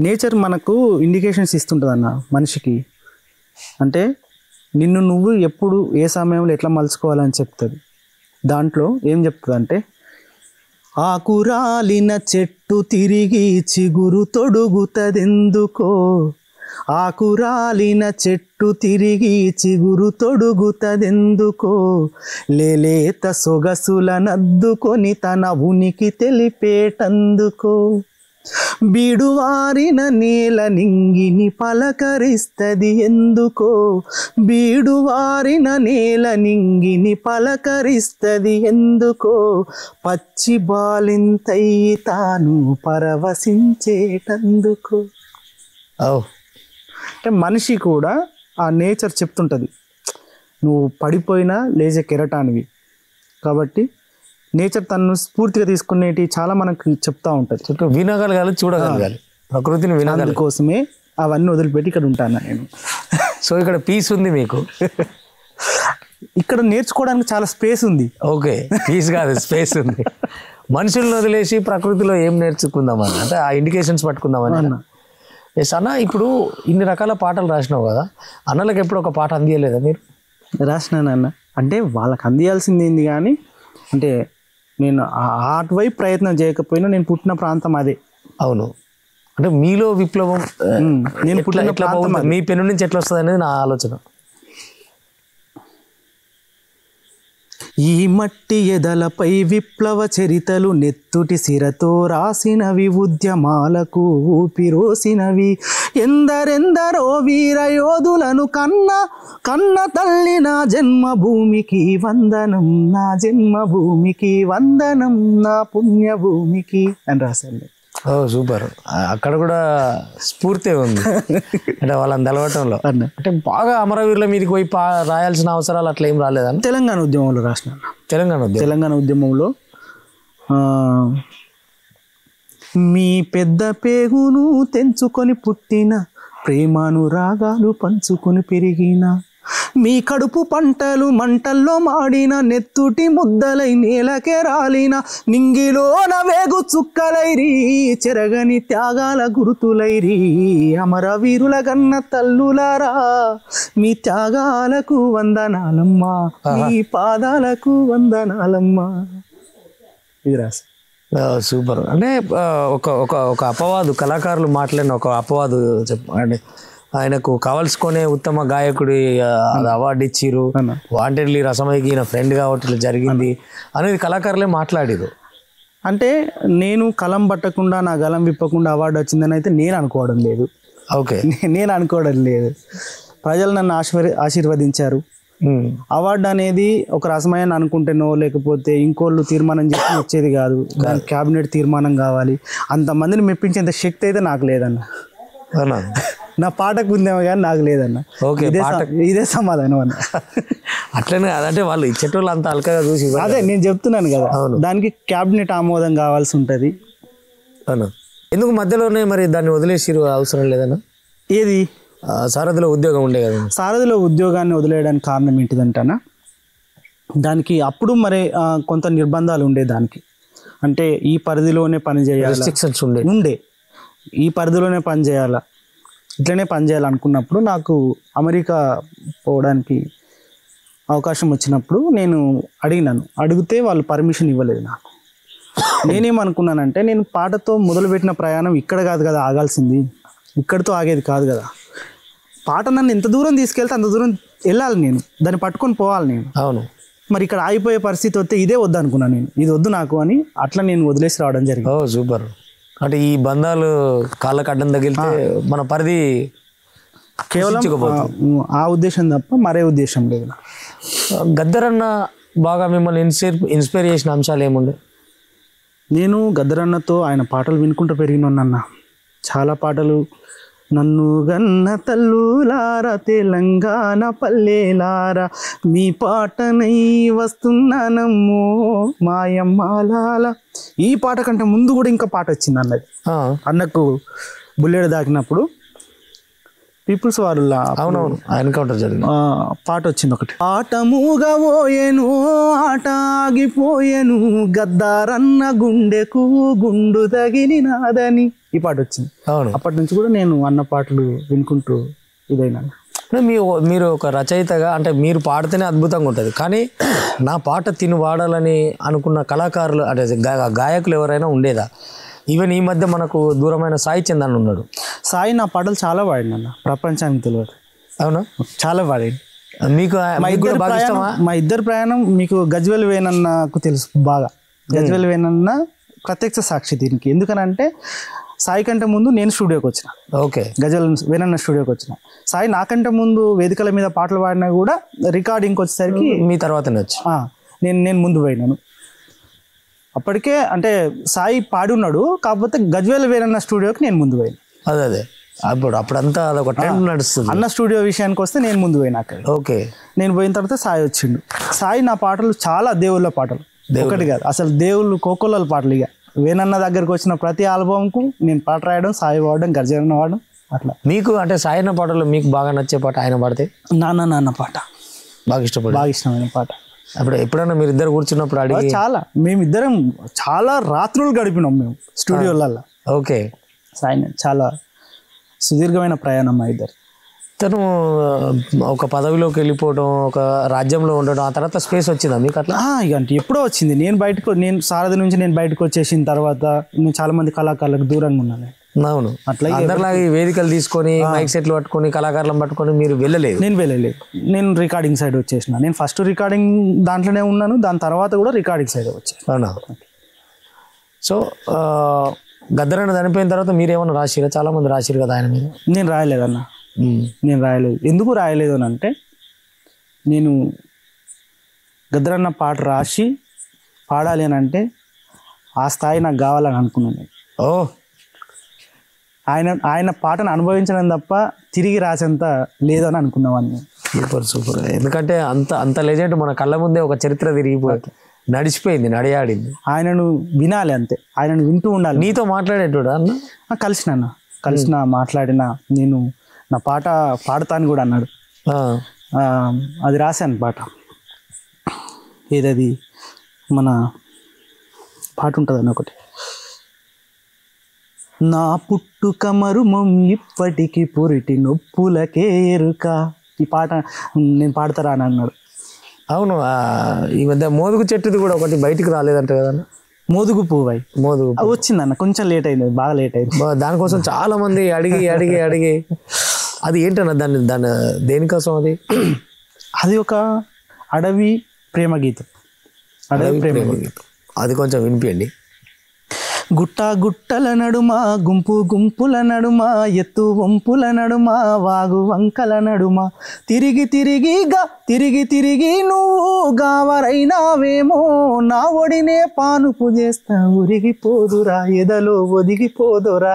నేచర్ మనకు ఇండికేషన్స్ ఇస్తుంటుంది అన్న మనిషికి. అంటే నిన్ను నువ్వు ఎప్పుడు ఏ సమయంలో ఎట్లా మలుచుకోవాలని చెప్తుంది. దాంట్లో ఏం చెప్తుంది అంటే, ఆకురాలిన చెట్టు తిరిగి చిగురు తొడుగుతదెందుకో, ఆకురాలిన చెట్టు తిరిగి చిగురు తొడుగుతదెందుకో, లేలేత సొగసుల నద్దుకొని తన ఉనికి తెలిపేటందుకో, బీడువారిన నేల నింగిని పలకరిస్తది ఎందుకో, బీడువారిన నేల నింగిని పలకరిస్తది ఎందుకో, పచ్చి బాలింతయ్యి తాను పరవశించేటందుకో. అంటే మనిషి కూడా ఆ నేచర్ చెప్తుంటుంది, నువ్వు పడిపోయినా లేచే కెరటానివి. కాబట్టి నేచర్ తను స్ఫూర్తిగా తీసుకునేటి చాలా మనకు చెప్తా ఉంటుంది. వినగలగాలి, చూడగలగాలి, ప్రకృతిని వినగల కోసమే అవన్నీ వదిలిపెట్టి ఇక్కడ ఉంటాను నేను. సో ఇక్కడ పీస్ ఉంది మీకు, ఇక్కడ నేర్చుకోవడానికి చాలా స్పేస్ ఉంది. ఓకే, పీస్ కాదు స్పేస్ ఉంది. మనుషులను వదిలేసి ప్రకృతిలో ఏం నేర్చుకుందామని, అంటే ఆ ఇండికేషన్స్ పట్టుకుందామని అన్న. ఎస్ అన్న. ఇప్పుడు ఇన్ని రకాల పాటలు రాసినావు కదా, అన్నలకు ఎప్పుడు ఒక పాట అందియలేదా మీరు? రాసినాను అన్న. అంటే వాళ్ళకి అందియాల్సింది ఏంది కానీ, అంటే నేను అటువైపు ప్రయత్నం చేయకపోయినా నేను పుట్టిన ప్రాంతం అదే. అవును. అంటే మీలో విప్లవం నేను పుట్టిన ప్రాంతం మీ పెన్ను నుంచి ఎట్లా వస్తుంది అనేది నా ఆలోచన. ఈ మట్టి ఎదలపై విప్లవ చరితలు నెత్తుటి సిరతో రాసినవి, ఉద్యమాలకు ఊపిరోసినవి, ఎందరెందరో వీరయోధులను కన్న తల్లి నా జన్మభూమికి వందనం, నా జన్మభూమికి వందనం, నా పుణ్యభూమికి అని రాశాను. ఓ సూపర్. అక్కడ కూడా స్ఫూర్తి ఉంది అంటే వాళ్ళని తెలవటంలో. అంటే బాగా అమరవీరుల మీదకి పోయి రాయాల్సిన అవసరాలు అట్లా ఏం రాలేదని తెలంగాణ ఉద్యమంలో రాసిన. తెలంగాణ ఉద్యమంలో మీ పెద్ద పేగును తెంచుకొని పుట్టిన, ప్రేమానురాగాలు పంచుకొని పెరిగిన, మీ కడుపు పంటలు మంటల్లో మాడిన, నెత్తుటి ముద్దలై నేలకే రాలిన, నింగిలోన వేగు చుక్కలైరి, చెరగని త్యాగాల గుర్తులైరి, అమరవీరుల గన్న తల్లులారా మీ త్యాగాలకు వందనాలమ్మా, మీ పాదాలకు వందనాలమ్మా. ఇది రాసి. సూపర్. అంటే ఒక అపవాదు, కళాకారులు మాట్లాడిన ఒక అపవాదు చెప్పండి. ఆయనకు కావాల్సుకునే ఉత్తమ గాయకుడి అవార్డు ఇచ్చిరు, వాంటెడ్లీ రసమైకి ఈయన ఫ్రెండ్ కాబట్టి ఇట్లా జరిగింది అనేది కళాకారులే మాట్లాడారు. అంటే నేను కలం పట్టకుండా నా గలం విప్పకుండా అవార్డు వచ్చిందని అయితే నేను అనుకోవడం లేదు. ఓకే, నేను అనుకోవడం లేదు. ప్రజలు నన్ను ఆశీర్వదించారు. అవార్డు అనేది ఒక రసమయ్యని అనుకుంటేనో లేకపోతే ఇంకోళ్ళు తీర్మానం చేసి వచ్చేది కాదు. దాని క్యాబినెట్ తీర్మానం కావాలి. అంతమందిని మెప్పించేంత శక్తి అయితే నాకు లేదన్న. నా పాటకు ఉందేమో కానీ నాకు లేదన్న. ఓకే, ఇదే సమాధానం అన్న. అట్లనే అదంటే వాళ్ళు ఇచ్చేటోళ్ళు అంత అల్కగా చూసి అదే నేను చెప్తున్నాను కదా, దానికి క్యాబినెట్ ఆమోదం కావాల్సి ఉంటుంది. అవును, ఎందుకు మధ్యలోనే మరి దాన్ని వదిలేసిరు? అవసరం లేదన్నా. ఏది? సారథిలో ఉద్యోగం ఉండే కదా. సారథిలో ఉద్యోగాన్ని వదిలేయడానికి కారణం ఏంటిదంటనా, దానికి అప్పుడు మరి కొంత నిర్బంధాలు ఉండే. దానికి అంటే ఈ పరిధిలోనే పని చేయాలి, రెస్ట్రిక్షన్స్ ఉండే. ఈ పరిధిలోనే పని చేయాలా, ఇట్లనే పని చేయాలనుకున్నప్పుడు నాకు అమెరికా పోవడానికి అవకాశం వచ్చినప్పుడు నేను అడిగితే వాళ్ళు పర్మిషన్ ఇవ్వలేదు నాకు. నేనేమనుకున్నానంటే, నేను పాటతో మొదలుపెట్టిన ప్రయాణం ఇక్కడ కాదు కదా ఆగాల్సింది, ఇక్కడితో ఆగేది కాదు కదా. పాట నన్ను ఎంత దూరం తీసుకెళ్తే అంత దూరం వెళ్ళాలి, నేను దాన్ని పట్టుకొని పోవాలి నేను. అవును, మరి ఇక్కడ ఆగిపోయే పరిస్థితి వస్తే ఇదే వద్దు అనుకున్నాను నేను. ఇది వద్దు నాకు అని అట్లా నేను వదిలేసి రావడం జరిగింది. ఓ సూపర్. అంటే ఈ బంధాలు కాళ్ళకు అడ్డం తగిలితే మన పరిధి కేవలం ఆ ఉద్దేశం తప్ప మరే ఉద్దేశం లేదు. గద్దరన్న బాగా మిమ్మల్ని ఇన్స్పైర్ చేసిన అంశాలు ఏముండే? నేను గద్దరన్నతో ఆయన పాటలు వినుకుంటూ పెరిగినన్న. చాలా పాటలు. నన్ను గన్న తల్లులారా తెలంగాణ పల్లెలారా, మీ పాటనై వస్తున్నానమ్మో మాయమ్మాలాల. ఈ పాట కంటే ముందు కూడా ఇంకా పాట వచ్చింది అన్నది. అన్నకు బుల్లెడ దాకినప్పుడు పీపుల్స్ వారు అవునవును ఎన్కౌంటర్ జరిగింది, పాట వచ్చింది ఒకటి. ఆట మూగబోయేను ఆట ఆగిపోయేను గద్దారన్న గుండెకు గుండు తగిలినాదని ఈ పాట వచ్చింది. అప్పటి నుంచి కూడా నేను అన్న పాటలు వినుకుంటూ ఇదైనా. మీరు ఒక రచయితగా అంటే మీరు పాడితేనే అద్భుతంగా ఉంటుంది, కానీ నా పాట తిని వాడాలని అనుకున్న కళాకారులు అంటే గాయకులు ఎవరైనా ఉండేదా? ఈవెన్ ఈ మధ్య మనకు దూరమైన సాయి చందన్ ఉన్నాడు. సాయి నా పాటలు చాలా పాడిండు అన్న, ప్రపంచానికి తెలియదు. అవునా? చాలా పాడిండు. మీకు మా ఇద్దరు ప్రయాణం మీకు గజ్వెల్ వేణన్నకు తెలుసు బాగా. గజ్వెల్ వేణన్న ప్రత్యక్ష సాక్షి దీనికి. ఎందుకనంటే సాయి కంటే ముందు నేను స్టూడియోకి వచ్చిన. ఓకే, గజల్ వేణన్న స్టూడియోకి వచ్చిన. సాయి నాకంటే ముందు వేదికల మీద పాటలు పాడినా కూడా రికార్డింగ్కి వచ్చేసరికి మీ తర్వాతనే వచ్చి నేను ముందు పోయినాను. అప్పటికే అంటే సాయి పాడి ఉన్నాడు, కాకపోతే గజ్వేల్ వేణన్న స్టూడియోకి నేను ముందు పోయినా. అదే అప్పుడంతా అదొక ట్రెండ్ నడుస్తుంది. అన్న స్టూడియో విషయానికి వస్తే నేను ముందు పోయినా అక్కడ. ఓకే, నేను పోయిన తర్వాత సాయి వచ్చిండు. సాయి నా పాటలు చాలా దేవుళ్ళ పాటలు, ఒకటి కాదు అసలు దేవుళ్ళు కోకొల్లల పాటలు. ఇక వేణన్న దగ్గరకు వచ్చిన ప్రతి ఆల్బమ్కు నేను పాట రాయడం, సాయి పాడడం, గర్జన వాడడం అట్లా. మీకు అంటే సాయిన పాటలు మీకు బాగా నచ్చే పాట ఆయన పాడితే? నాన్న పాట బాగా ఇష్టమైన పాట. అప్పుడు ఎప్పుడైనా మీరు ఇద్దరు కూర్చున్నప్పుడు అడిగి? చాలా, మేమిద్దరం చాలా రాత్రులు గడిపినాం మేము స్టూడియోలలో. ఓకే, సాయి చాలా సుదీర్ఘమైన ప్రయాణం మా ఇద్దరు. తను ఒక పదవిలోకి వెళ్ళిపోవడం, ఒక రాజ్యంలో ఉండడం, ఆ తర్వాత స్పేస్ వచ్చిందా మీకు అట్లా? ఇక అంటే ఎప్పుడో వచ్చింది. నేను సారథి నుంచి బయటకు వచ్చేసిన తర్వాత నేను చాలా మంది కళాకారులకు దూరంగా ఉన్నాను. అవును, అట్లా అందరిలాగా వేదికలు తీసుకొని మైక్ సెట్లు పట్టుకొని కళాకారులను పట్టుకొని మీరు వెళ్ళలేదు? నేను వెళ్ళలేదు. నేను రికార్డింగ్ సైడ్ వచ్చేసిన. నేను ఫస్ట్ రికార్డింగ్ దాంట్లోనే ఉన్నాను, దాని తర్వాత కూడా రికార్డింగ్ సైడ్ వచ్చాను. అవునా? సో గద్దరన్న చనిపోయిన తర్వాత మీరేమన్నా రాసిరా? చాలా మంది రాసిరు కదా ఆయన మీద. నేను రాయలేదన్న, నేను రాయలేదు. ఎందుకు రాయలేదు అని అంటే, నేను గద్దరన్న పాట రాసి పాడాలి అని అంటే ఆ స్థాయి నాకు కావాలని అనుకున్నాను. ఆయన పాటను అనుభవించడం తప్ప తిరిగి రాసేంత లేదని అనుకున్నావాన్ని. సూపర్. ఎందుకంటే అంత లెజెండ్ మన కళ్ళ ముందే ఒక చరిత్ర తిరిగిపోయింది, నడిచిపోయింది, నడియాడింది. ఆయనను వినాలి అంతే, ఆయనను వింటూ ఉండాలి. నీతో మాట్లాడేటోడు అన్న? కలిసిన మాట్లాడిన, నేను నా పాట పాడతాను కూడా అన్నాడు. అది రాశాను పాట. ఏదది మన పాట ఉంటుందని ఒకటి. నా పుట్టుక మరుమం ఇప్పటికి పురిటి నొప్పులకే ఎరుక. ఈ పాట నేను పాడతారా అని అన్నాడు. అవును, ఈ మధ్య మోదుగు చెట్టుది కూడా ఒకటి బయటికి రాలేదంట కదా? మోదుగు పువ్వు వచ్చిందన్న, కొంచెం లేట్ అయింది, బాగా లేట్ అయింది. దానికోసం చాలా మంది అడిగి అది ఏంటన్నా దాన్ని దేనికోసం? అది ఒక అడవి ప్రేమ గీతం. అది కొంచెం వినిపియండి. గుట్ట గుట్టల నడుమ గుంపు గుంపుల నడుమ ఎత్తు వంపుల నడుమ వాగు వంకల నడుమ తిరిగి తిరిగి నువ్వు గావరైనావేమో నా ఒడినే పానుపు చేస్తా ఉరిగిపోదురా ఎదలో ఒదిగిపోదురా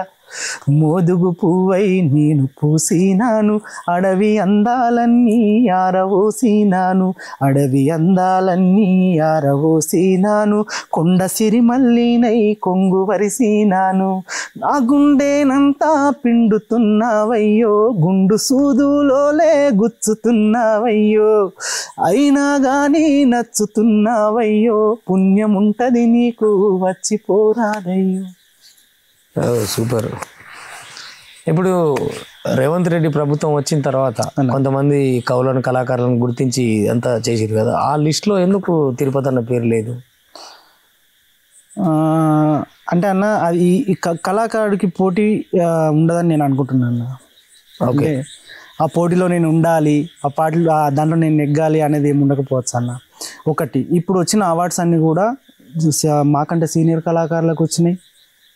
మోదుగు పువ్వై నేను పూసినాను అడవి అందాలన్నీ ఆరవోసినాను అడవి అందాలన్నీ ఆరవోసినాను కొండ సిరిమల్లినై కొంగు వరిసినాను నా గుండెనంతా పిండుతున్నావయ్యో గుండు సూదులోలే గుచ్చుతున్నావయ్యో అయినా గానీ నచ్చుతున్నావయ్యో పుణ్యముంటది నీకు వచ్చిపోరాదయ్యో. సూపర్. ఇప్పుడు రేవంత్ రెడ్డి ప్రభుత్వం వచ్చిన తర్వాత కొంతమంది కవులను కళాకారులను గుర్తించి అంతా చేసిరు కదా, ఆ లిస్ట్లో ఎందుకు తిరుపతి అన్న పేరు లేదు? అంటే అన్న అది ఈ కళాకారుడికి పోటీ ఉండదని నేను అనుకుంటున్నాను. ఓకే, ఆ పోటీలో నేను ఉండాలి, ఆ పాటలు దాంట్లో నేను నెగ్గాలి అనేది ఏమి ఉండకపోవచ్చు అన్న. ఒకటి, ఇప్పుడు వచ్చిన అవార్డ్స్ అన్నీ కూడా మాకంటే సీనియర్ కళాకారులకు వచ్చినాయి,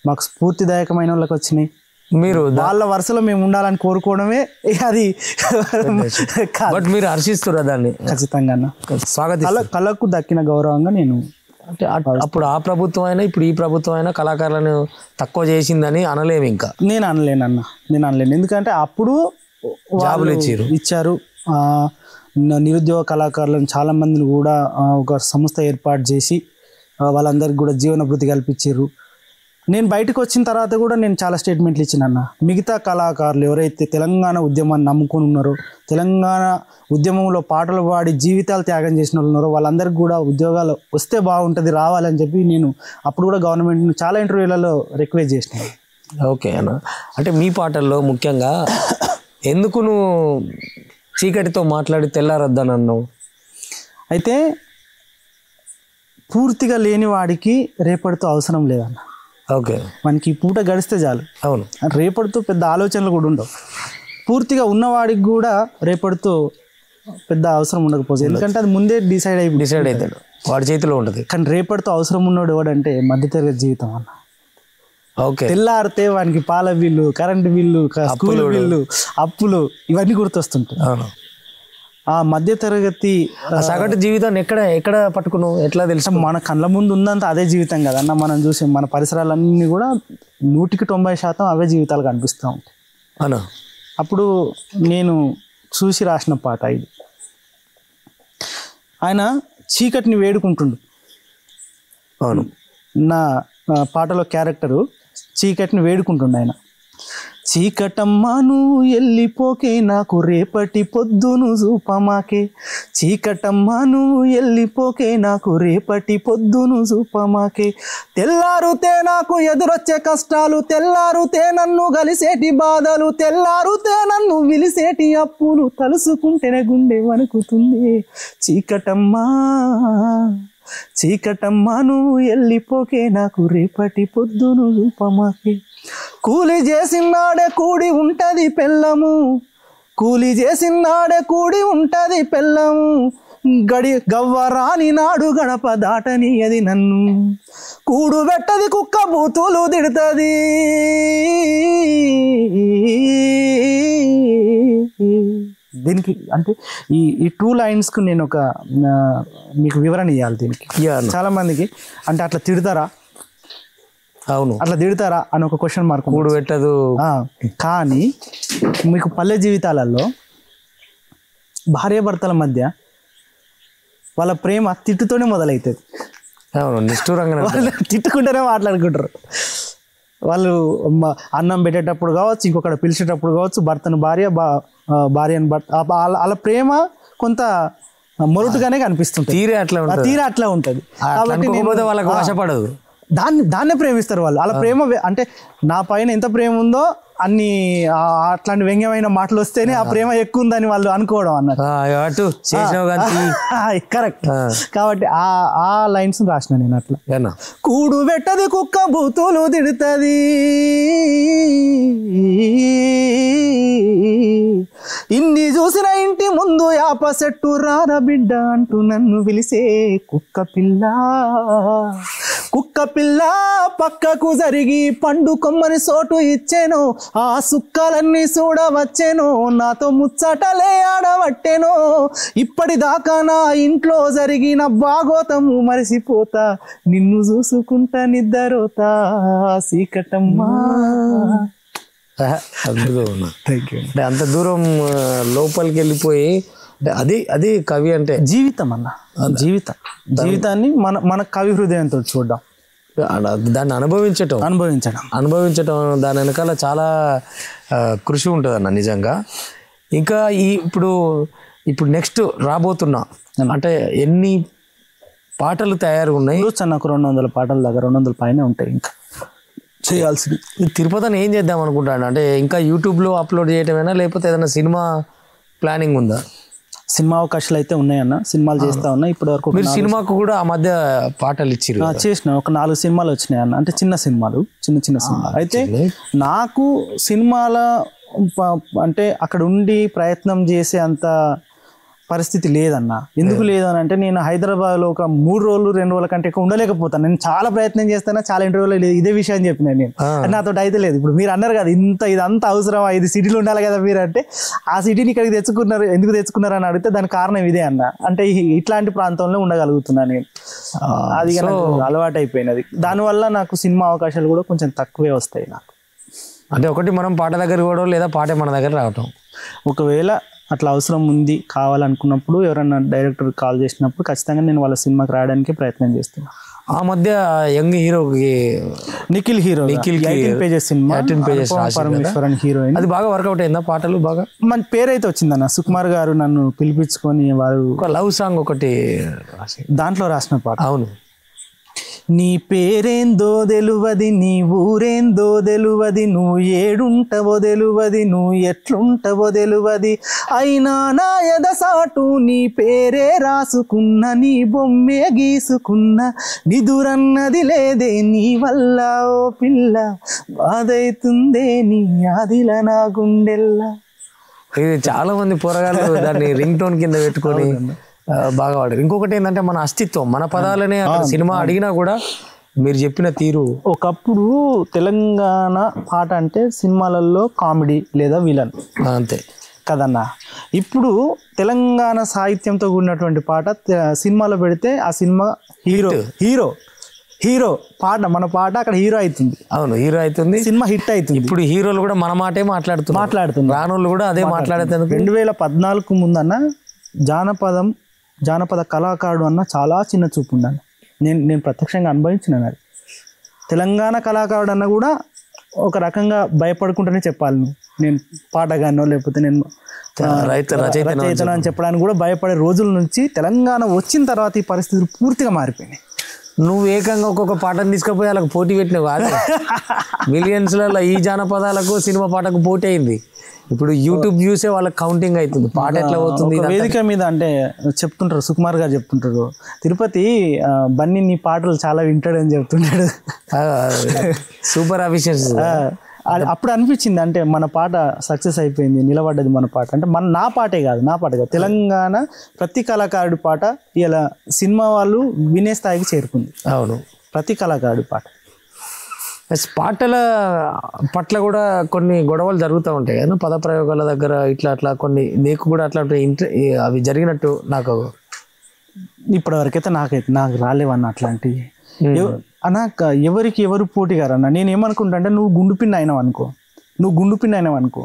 మాకు స్ఫూర్తిదాయకమైన వాళ్ళకి వచ్చినాయి. మీరు వాళ్ళ వరుసలో మేము ఉండాలని కోరుకోవడమే అది. బట్ మీరు హర్షిస్తురా దాన్ని? ఖచ్చితంగా కళకు దక్కిన గౌరవంగా నేను. అంటే అప్పుడు ఆ ప్రభుత్వం అయినా ఇప్పుడు ఈ ప్రభుత్వం అయినా కళాకారులను తక్కువ చేసిందని అనలేము. ఇంకా నేను అనలేను ఎందుకంటే అప్పుడు జాబులు ఇచ్చారు. నిరుద్యోగ కళాకారులను చాలా మందిని కూడా ఒక సంస్థ ఏర్పాటు చేసి వాళ్ళందరికీ కూడా జీవనభృతి కల్పించారు. నేను బయటకు వచ్చిన తర్వాత కూడా నేను చాలా స్టేట్మెంట్లు ఇచ్చినన్న. మిగతా కళాకారులు ఎవరైతే తెలంగాణ ఉద్యమాన్ని నమ్ముకొని ఉన్నారో, తెలంగాణ ఉద్యమంలో పాటలు పాడి జీవితాలు త్యాగం చేసిన వాళ్ళు ఉన్నారో వాళ్ళందరికీ కూడా ఉద్యోగాలు వస్తే బాగుంటుంది, రావాలని చెప్పి నేను అప్పుడు కూడా గవర్నమెంట్ని చాలా ఇంటర్వ్యూలలో రిక్వెస్ట్ చేసినాను. ఓకే అన్న, అంటే మీ పాటల్లో ముఖ్యంగా ఎందుకు నువ్వు చీకటితో మాట్లాడి తెల్లారొద్దని అన్నావు? అయితే పూర్తిగా లేని వాడికి రేపటితో అవసరం లేదన్న. ఓకే, మనకి ఈ పూట గడిస్తే చాలు. అవును, రేపటితో పెద్ద ఆలోచనలు కూడా ఉండవు. పూర్తిగా ఉన్నవాడికి కూడా రేపటితో పెద్ద అవసరం ఉండకపోవచ్చు, ఎందుకంటే అది ముందే డిసైడ్ అవుతాడు, వాడి చేతిలో ఉంటుంది. కానీ రేపటితో అవసరం ఉన్నాడు ఎవడంటే మధ్యతరగతి జీవితం అన్న. ఓకే, తెల్లారితే వానికి పాల bill, current bill, school bill, అప్పులు ఇవన్నీ గుర్తొస్తుంటాయి. ఆ మధ్యతరగతి సగటు జీవితాన్ని ఎక్కడ పట్టుకున్నావు, ఎట్లా తెలుసు? మన కళ్ళ ముందు ఉందంతా అదే జీవితం కదన్న. మనం చూసే మన పరిసరాలన్నీ కూడా 100% అవే జీవితాలు కనిపిస్తూ ఉంటాయి అన్న. అప్పుడు నేను చూసి రాసిన పాట ఇది. ఆయన చీకటిని వేడుకుంటుండు. అవును, నా పాటలో క్యారెక్టరు చీకటిని వేడుకుంటుండు ఆయన. చీకటమ్మా నువ్వు ఎల్లిపోకే నాకు రేపటి పొద్దును చూపమాకే, చీకటమ్మా నువ్వు ఎల్లిపోకే నాకు రేపటి పొద్దును చూపమాకే, తెల్లారుతే నాకు ఎదురొచ్చే కష్టాలు, తెల్లారుతే నన్ను గలిసేటి బాధలు, తెల్లారుతే నన్ను విలిసేటి అప్పులు, తలుసుకుంటేనే గుండె వణుకుతుంది. చీకటమ్మా నువ్వు ఎల్లిపోకే నాకు రేపటి పొద్దును చూపమాకే, కూలి చేసినాడే కూడి ఉంటది పెళ్ళము, కూలి చేసినాడే కూడి ఉంటది పెళ్ళము, గవ్వరాని నాడు గడప దాటని అది నన్ను, కూడు పెట్టది కుక్క బూతులు తిడుతుంది, దీనికి అంటే ఈ 2 లైన్స్కు నేను ఒక మీకు వివరణ ఇవ్వాలి. దీనికి చాలా మందికి అంటే అట్లా తిడతారా, అవును అట్లా తిడతారా అని ఒక క్వశ్చన్ మార్క్. కూడు పెట్టదు. కానీ మీకు పల్లె జీవితాలలో భార్యాభర్తల మధ్య వాళ్ళ ప్రేమ తిట్టుతోనే మొదలవుతుంది. అవును, నిష్ఠూరంగా వాళ్ళు తిట్టుకుంటూనే మాట్లాడుకుంటారు. వాళ్ళు అన్నం పెట్టేటప్పుడు కావచ్చు, ఇంకొకటి పిలిచేటప్పుడు కావచ్చు, భర్తను భార్యను భర్త, వాళ్ళ ప్రేమ కొంత మొరటుగానే కనిపిస్తుంటుంది. తీరే అట్లా ఉంటుంది. కాబట్టి వాళ్ళకి వశపడదు, దాన్నే ప్రేమిస్తారు వాళ్ళు. వాళ్ళ ప్రేమ అంటే నా పైన ఎంత ప్రేమ ఉందో అన్ని అట్లాంటి వ్యంగ్యమైన మాటలు వస్తేనే ఆ ప్రేమ ఎక్కువ ఉందని వాళ్ళు అనుకోవడం అన్నట్టు. కరెక్ట్. కాబట్టి ఆ లైన్స్ రాసిన నేను అట్లా. కూడు పెట్టది కుక్క బూతులు తిడుతుంది, ఇన్ని చూసిన ఇంటి ముందు యాప చెట్టు రార బిడ్డ అంటూ నన్ను పిలిసే కుక్క పిల్ల పక్కకు జరిగి పండు కొమ్మని సోటు ఇచ్చేను ఆ సుక్కలన్నీ చూడవచ్చేను నాతో ముచ్చటలే ఆడవట్టెను ఇప్పటిదాకా నా ఇంట్లో జరిగిన బాగోతము మరిసిపోతా నిన్ను చూసుకుంటా నిద్రపోతా సీకటమ్మా. అంటే అంత దూరం లోపలికి వెళ్ళిపోయి అది కవి అంటే జీవితం అన్న, జీవితాన్ని మన కవి హృదయంతో చూడడం, దాన్ని అనుభవించటం దాని వెనకాల చాలా కృషి ఉంటుంది అన్న నిజంగా. ఇంకా ఇప్పుడు నెక్స్ట్ రాబోతున్నా అంటే ఎన్ని పాటలు తయారు ఉన్నాయి? నాకు 200 పాటల దగ్గర 200 పైన ఉంటాయి ఇంకా చేయాల్సింది. తిరుపతిని ఏం చేద్దాం అనుకుంటాను అంటే ఇంకా యూట్యూబ్లో అప్లోడ్ చేయటమేనా లేకపోతే ఏదైనా సినిమా ప్లానింగ్ ఉందా? సినిమా అవకాశాలు అయితే ఉన్నాయన్న, సినిమాలు చేస్తా ఉన్నా. ఇప్పటి వరకు మీరు సినిమాకు కూడా ఆ మధ్య పాటలు ఇచ్చిరు చేసిన ఒక 4 సినిమాలు వచ్చినాయి అన్న, అంటే చిన్న సినిమాలు. అయితే నాకు సినిమాల అంటే అక్కడ ఉండి ప్రయత్నం చేసే అంత పరిస్థితి లేదన్న. ఎందుకు లేదని అంటే నేను హైదరాబాద్లో ఒక 3 రోజులు 2 రోజుల కంటే ఎక్కువ ఉండలేకపోతాను. నేను చాలా ప్రయత్నం చేస్తాను, చాలా ఇంటర్వ్యూలో ఇదే విషయం చెప్పిన నేను. నాతో అయితే లేదు. ఇప్పుడు మీరు అన్నారు కదా ఇదంతా అవసరమా, ఇది సిటీలో ఉండాలి కదా మీరు అంటే, ఆ సిటీని ఇక్కడికి ఎందుకు తెచ్చుకున్నారు అని అడిగితే దానికి కారణం ఇదే అన్న. అంటే ఇట్లాంటి ప్రాంతంలో ఉండగలుగుతున్నా నేను, అది అలవాటు అయిపోయినది. దానివల్ల నాకు సినిమా అవకాశాలు కూడా కొంచెం తక్కువే వస్తాయి నాకు. అంటే ఒకటి మనం పాట దగ్గర కూడా లేదా పాటే మన దగ్గర రావటం. ఒకవేళ అట్లా అవసరం ఉంది కావాలనుకున్నప్పుడు ఎవరైనా డైరెక్టర్ కాల్ చేసినప్పుడు ఖచ్చితంగా నేను వాళ్ళ సినిమాకి రావడానికి ప్రయత్నం చేస్తాను. ఆ మధ్య యంగ్ హీరోకి Nikhil 18 pages cinema, Parameswaran heroine, అది బాగా వర్కౌట్ అయిందా? పాటలు బాగా మంచి పేరైతే వచ్చిందన్న. సుకుమార్ గారు నన్ను పిలిపించుకొని వారు ఒక లవ్ సాంగ్ ఒకటి దాంట్లో రాసిన పాట. అవును. నీ పేరేందో తెలువది, నీ ఊరేందో తెలువది, నువ్వు ఏడుంటవో తెలువది, నువ్వు ఎట్లుంటవో తెలువది, అయినా నా ఎదసాటు నీ పేరే రాసుకున్న, నీ బొమ్మే గీసుకున్న, నిదురన్నది లేదే నీ వల్ల ఓ పిల్ల, బాధైతుందే నీ ఆదిల నా గుండెల్లా. ఇది చాలా మంది పోరగాళ్ళు దాన్ని రింగ్ టోన్ కింద పెట్టుకొని బాగా వాడారు. ఇంకొకటి ఏంటంటే మన అస్తిత్వం, మన పదాలనే సినిమా అడిగినా కూడా మీరు చెప్పిన తీరు. ఒకప్పుడు తెలంగాణ పాట అంటే సినిమాలలో కామెడీ లేదా విలన్ అంతే కదన్నా. ఇప్పుడు తెలంగాణ సాహిత్యంతో కూడినటువంటి పాట సినిమాలో పెడితే ఆ సినిమా హీరో పాట, మన పాట అక్కడ హీరో అవుతుంది. అవును, హీరో అవుతుంది, సినిమా హిట్ అవుతుంది. ఇప్పుడు హీరోలు కూడా మన మాటే మాట్లాడుతుంది, రానోళ్ళు కూడా అదే మాట్లాడుతుంది. 2014 ముందన్న జానపద కళాకారుడు అన్న చాలా చిన్న చూపు ఉండాలి. నేను ప్రత్యక్షంగా అనుభవించినాను అది. తెలంగాణ కళాకారుడు అన్న కూడా ఒక రకంగా భయపడుకుంటూనే చెప్పాలి. నేను పాటగానో లేకపోతే నేను రచయితను అని చెప్పడానికి కూడా భయపడే రోజుల నుంచి తెలంగాణ వచ్చిన తర్వాత ఈ పరిస్థితులు పూర్తిగా మారిపోయినాయి. నువ్వు ఏకంగా ఒక్కొక్క పాటను తీసుకుపోయి వాళ్ళకి పోటీ పెట్టినావు కాదు. మిలియన్స్లలో ఈ జానపదాలకు సినిమా పాటకు పోటీ అయింది. ఇప్పుడు యూట్యూబ్ చూసే వాళ్ళకి కౌంటింగ్ అవుతుంది పాట ఎట్లా అవుతుంది. వేదిక మీద అంటే చెప్తుంటారు, సుకుమార్ గారు చెప్తుంటారు, తిరుపతి బన్నీ నీ పాటలు చాలా వింటాడని చెప్తుంటాడు. సూపర్ అఫిషియన్స్. అప్పుడు అనిపించింది అంటే మన పాట సక్సెస్ అయిపోయింది, నిలబడ్డది మన పాట అంటే నా పాటే కాదు తెలంగాణ ప్రతి కళాకారుడి పాట ఇలా సినిమా వాళ్ళు వినే స్థాయికి చేరుకుంది. అవును, ప్రతి కళాకారుడి పాట. పాటల పట్ల కూడా కొన్ని గొడవలు జరుగుతూ ఉంటాయి కదా, పదప్రయోగాల దగ్గర అట్లా కొన్ని. నీకు కూడా అట్లాంటి అవి జరిగినట్టు నాకు ఇప్పటివరకైతే నాకు రాలేవన్న అట్లాంటివి. ఎవరికి ఎవరు పోటీ గారన్న. నేను ఏమనుకుంటా అంటే నువ్వు గుండు పిన్ అయినావు అనుకో,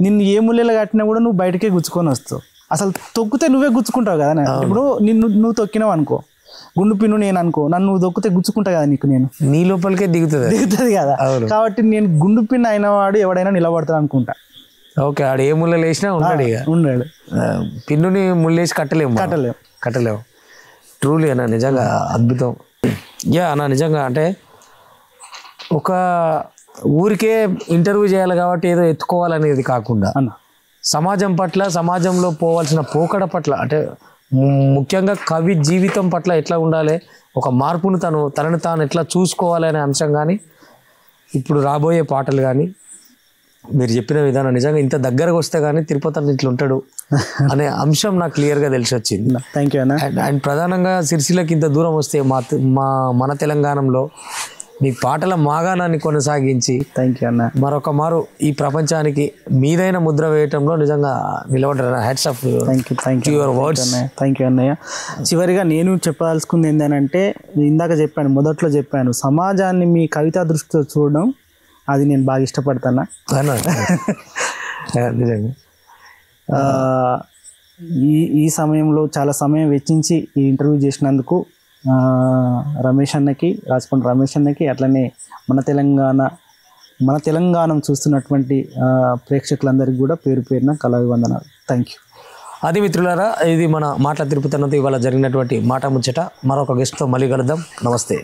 నిన్ను ఏ ముళ్ళలో కట్టినా కూడా నువ్వు బయటకే గుచ్చుకొని వస్తావు. అసలు తొక్కితే నువ్వే గుచ్చుకుంటావు కదా. ఇప్పుడు నువ్వు తొక్కినావు అనుకో, గుండు పిన్ను నేను అనుకో, నన్ను దొక్కితే గుచ్చుకుంటా కదా నేను నీ లోపలికే దిగుతుంది కదా. కాబట్టి నేను గుండు పిన్ అయిన వాడు ఎవడైనా నిలబడతాడు అనుకుంటా. ఓకే, ఆడు ఏ ముళ్ళలు వేసినా ఉన్నాడు. పిన్నుని ముళ్ళేసి కట్టలేము. ట్రూలీ అన్న, నిజంగా అద్భుతం. అన్న నిజంగా అంటే ఒక ఊరికే ఇంటర్వ్యూ చేయాలి కాబట్టి ఏదో ఎత్తుకోవాలనేది కాకుండా సమాజం పట్ల, సమాజంలో పోవాల్సిన పోకడ పట్ల, అంటే ముఖ్యంగా కవి జీవితం పట్ల ఎట్లా ఉండాలి, ఒక మార్పును తనని తాను ఎట్లా చూసుకోవాలి అనే అంశం కానీ, ఇప్పుడు రాబోయే పాటలు కానీ మీరు చెప్పిన విధానం నిజంగా ఇంత దగ్గరకు వస్తే కానీ తిరుపతి అన్న ఇట్లా ఉంటాడు అనే అంశం నాకు క్లియర్గా తెలిసి వచ్చింది. థ్యాంక్ యూ అన్న. అండ్ ప్రధానంగా సిరిసిల్లకి ఇంత దూరం వస్తే మన తెలంగాణలో మీ పాటల మాగాణాన్ని కొనసాగించి థ్యాంక్ యూ అన్న. మరొక మారు ఈ ప్రపంచానికి మీదైన ముద్ర వేయటంలో నిజంగా నిలబడ్డారు. Hats off your words. Thank you అన్నయ్య. చివరిగా నేను చెప్పదలుచుకుంది ఏంటంటే, ఇందాక చెప్పాను, మొదట్లో చెప్పాను, సమాజాన్ని మీ కవితా దృష్టితో చూడడం అది నేను బాగా ఇష్టపడతాను. నిజంగా ఈ సమయంలో చాలా సమయం వెచ్చించి ఈ ఇంటర్వ్యూ చేసినందుకు రమేష్ అన్నకి, రాజకొండ రమేష్ అన్నకి, అట్లనే మన తెలంగాణ చూస్తున్నటువంటి ప్రేక్షకులందరికీ కూడా పేరు పేరున కళాభివందనాలు. Thank you. అది మిత్రులారా, ఇది మన మాటల తిరుపతి అన్నతో ఇవాళ జరిగినటువంటి మాట ముచ్చట. మరొక గెస్ట్తో మళ్ళీ కలుద్దాం. నమస్తే.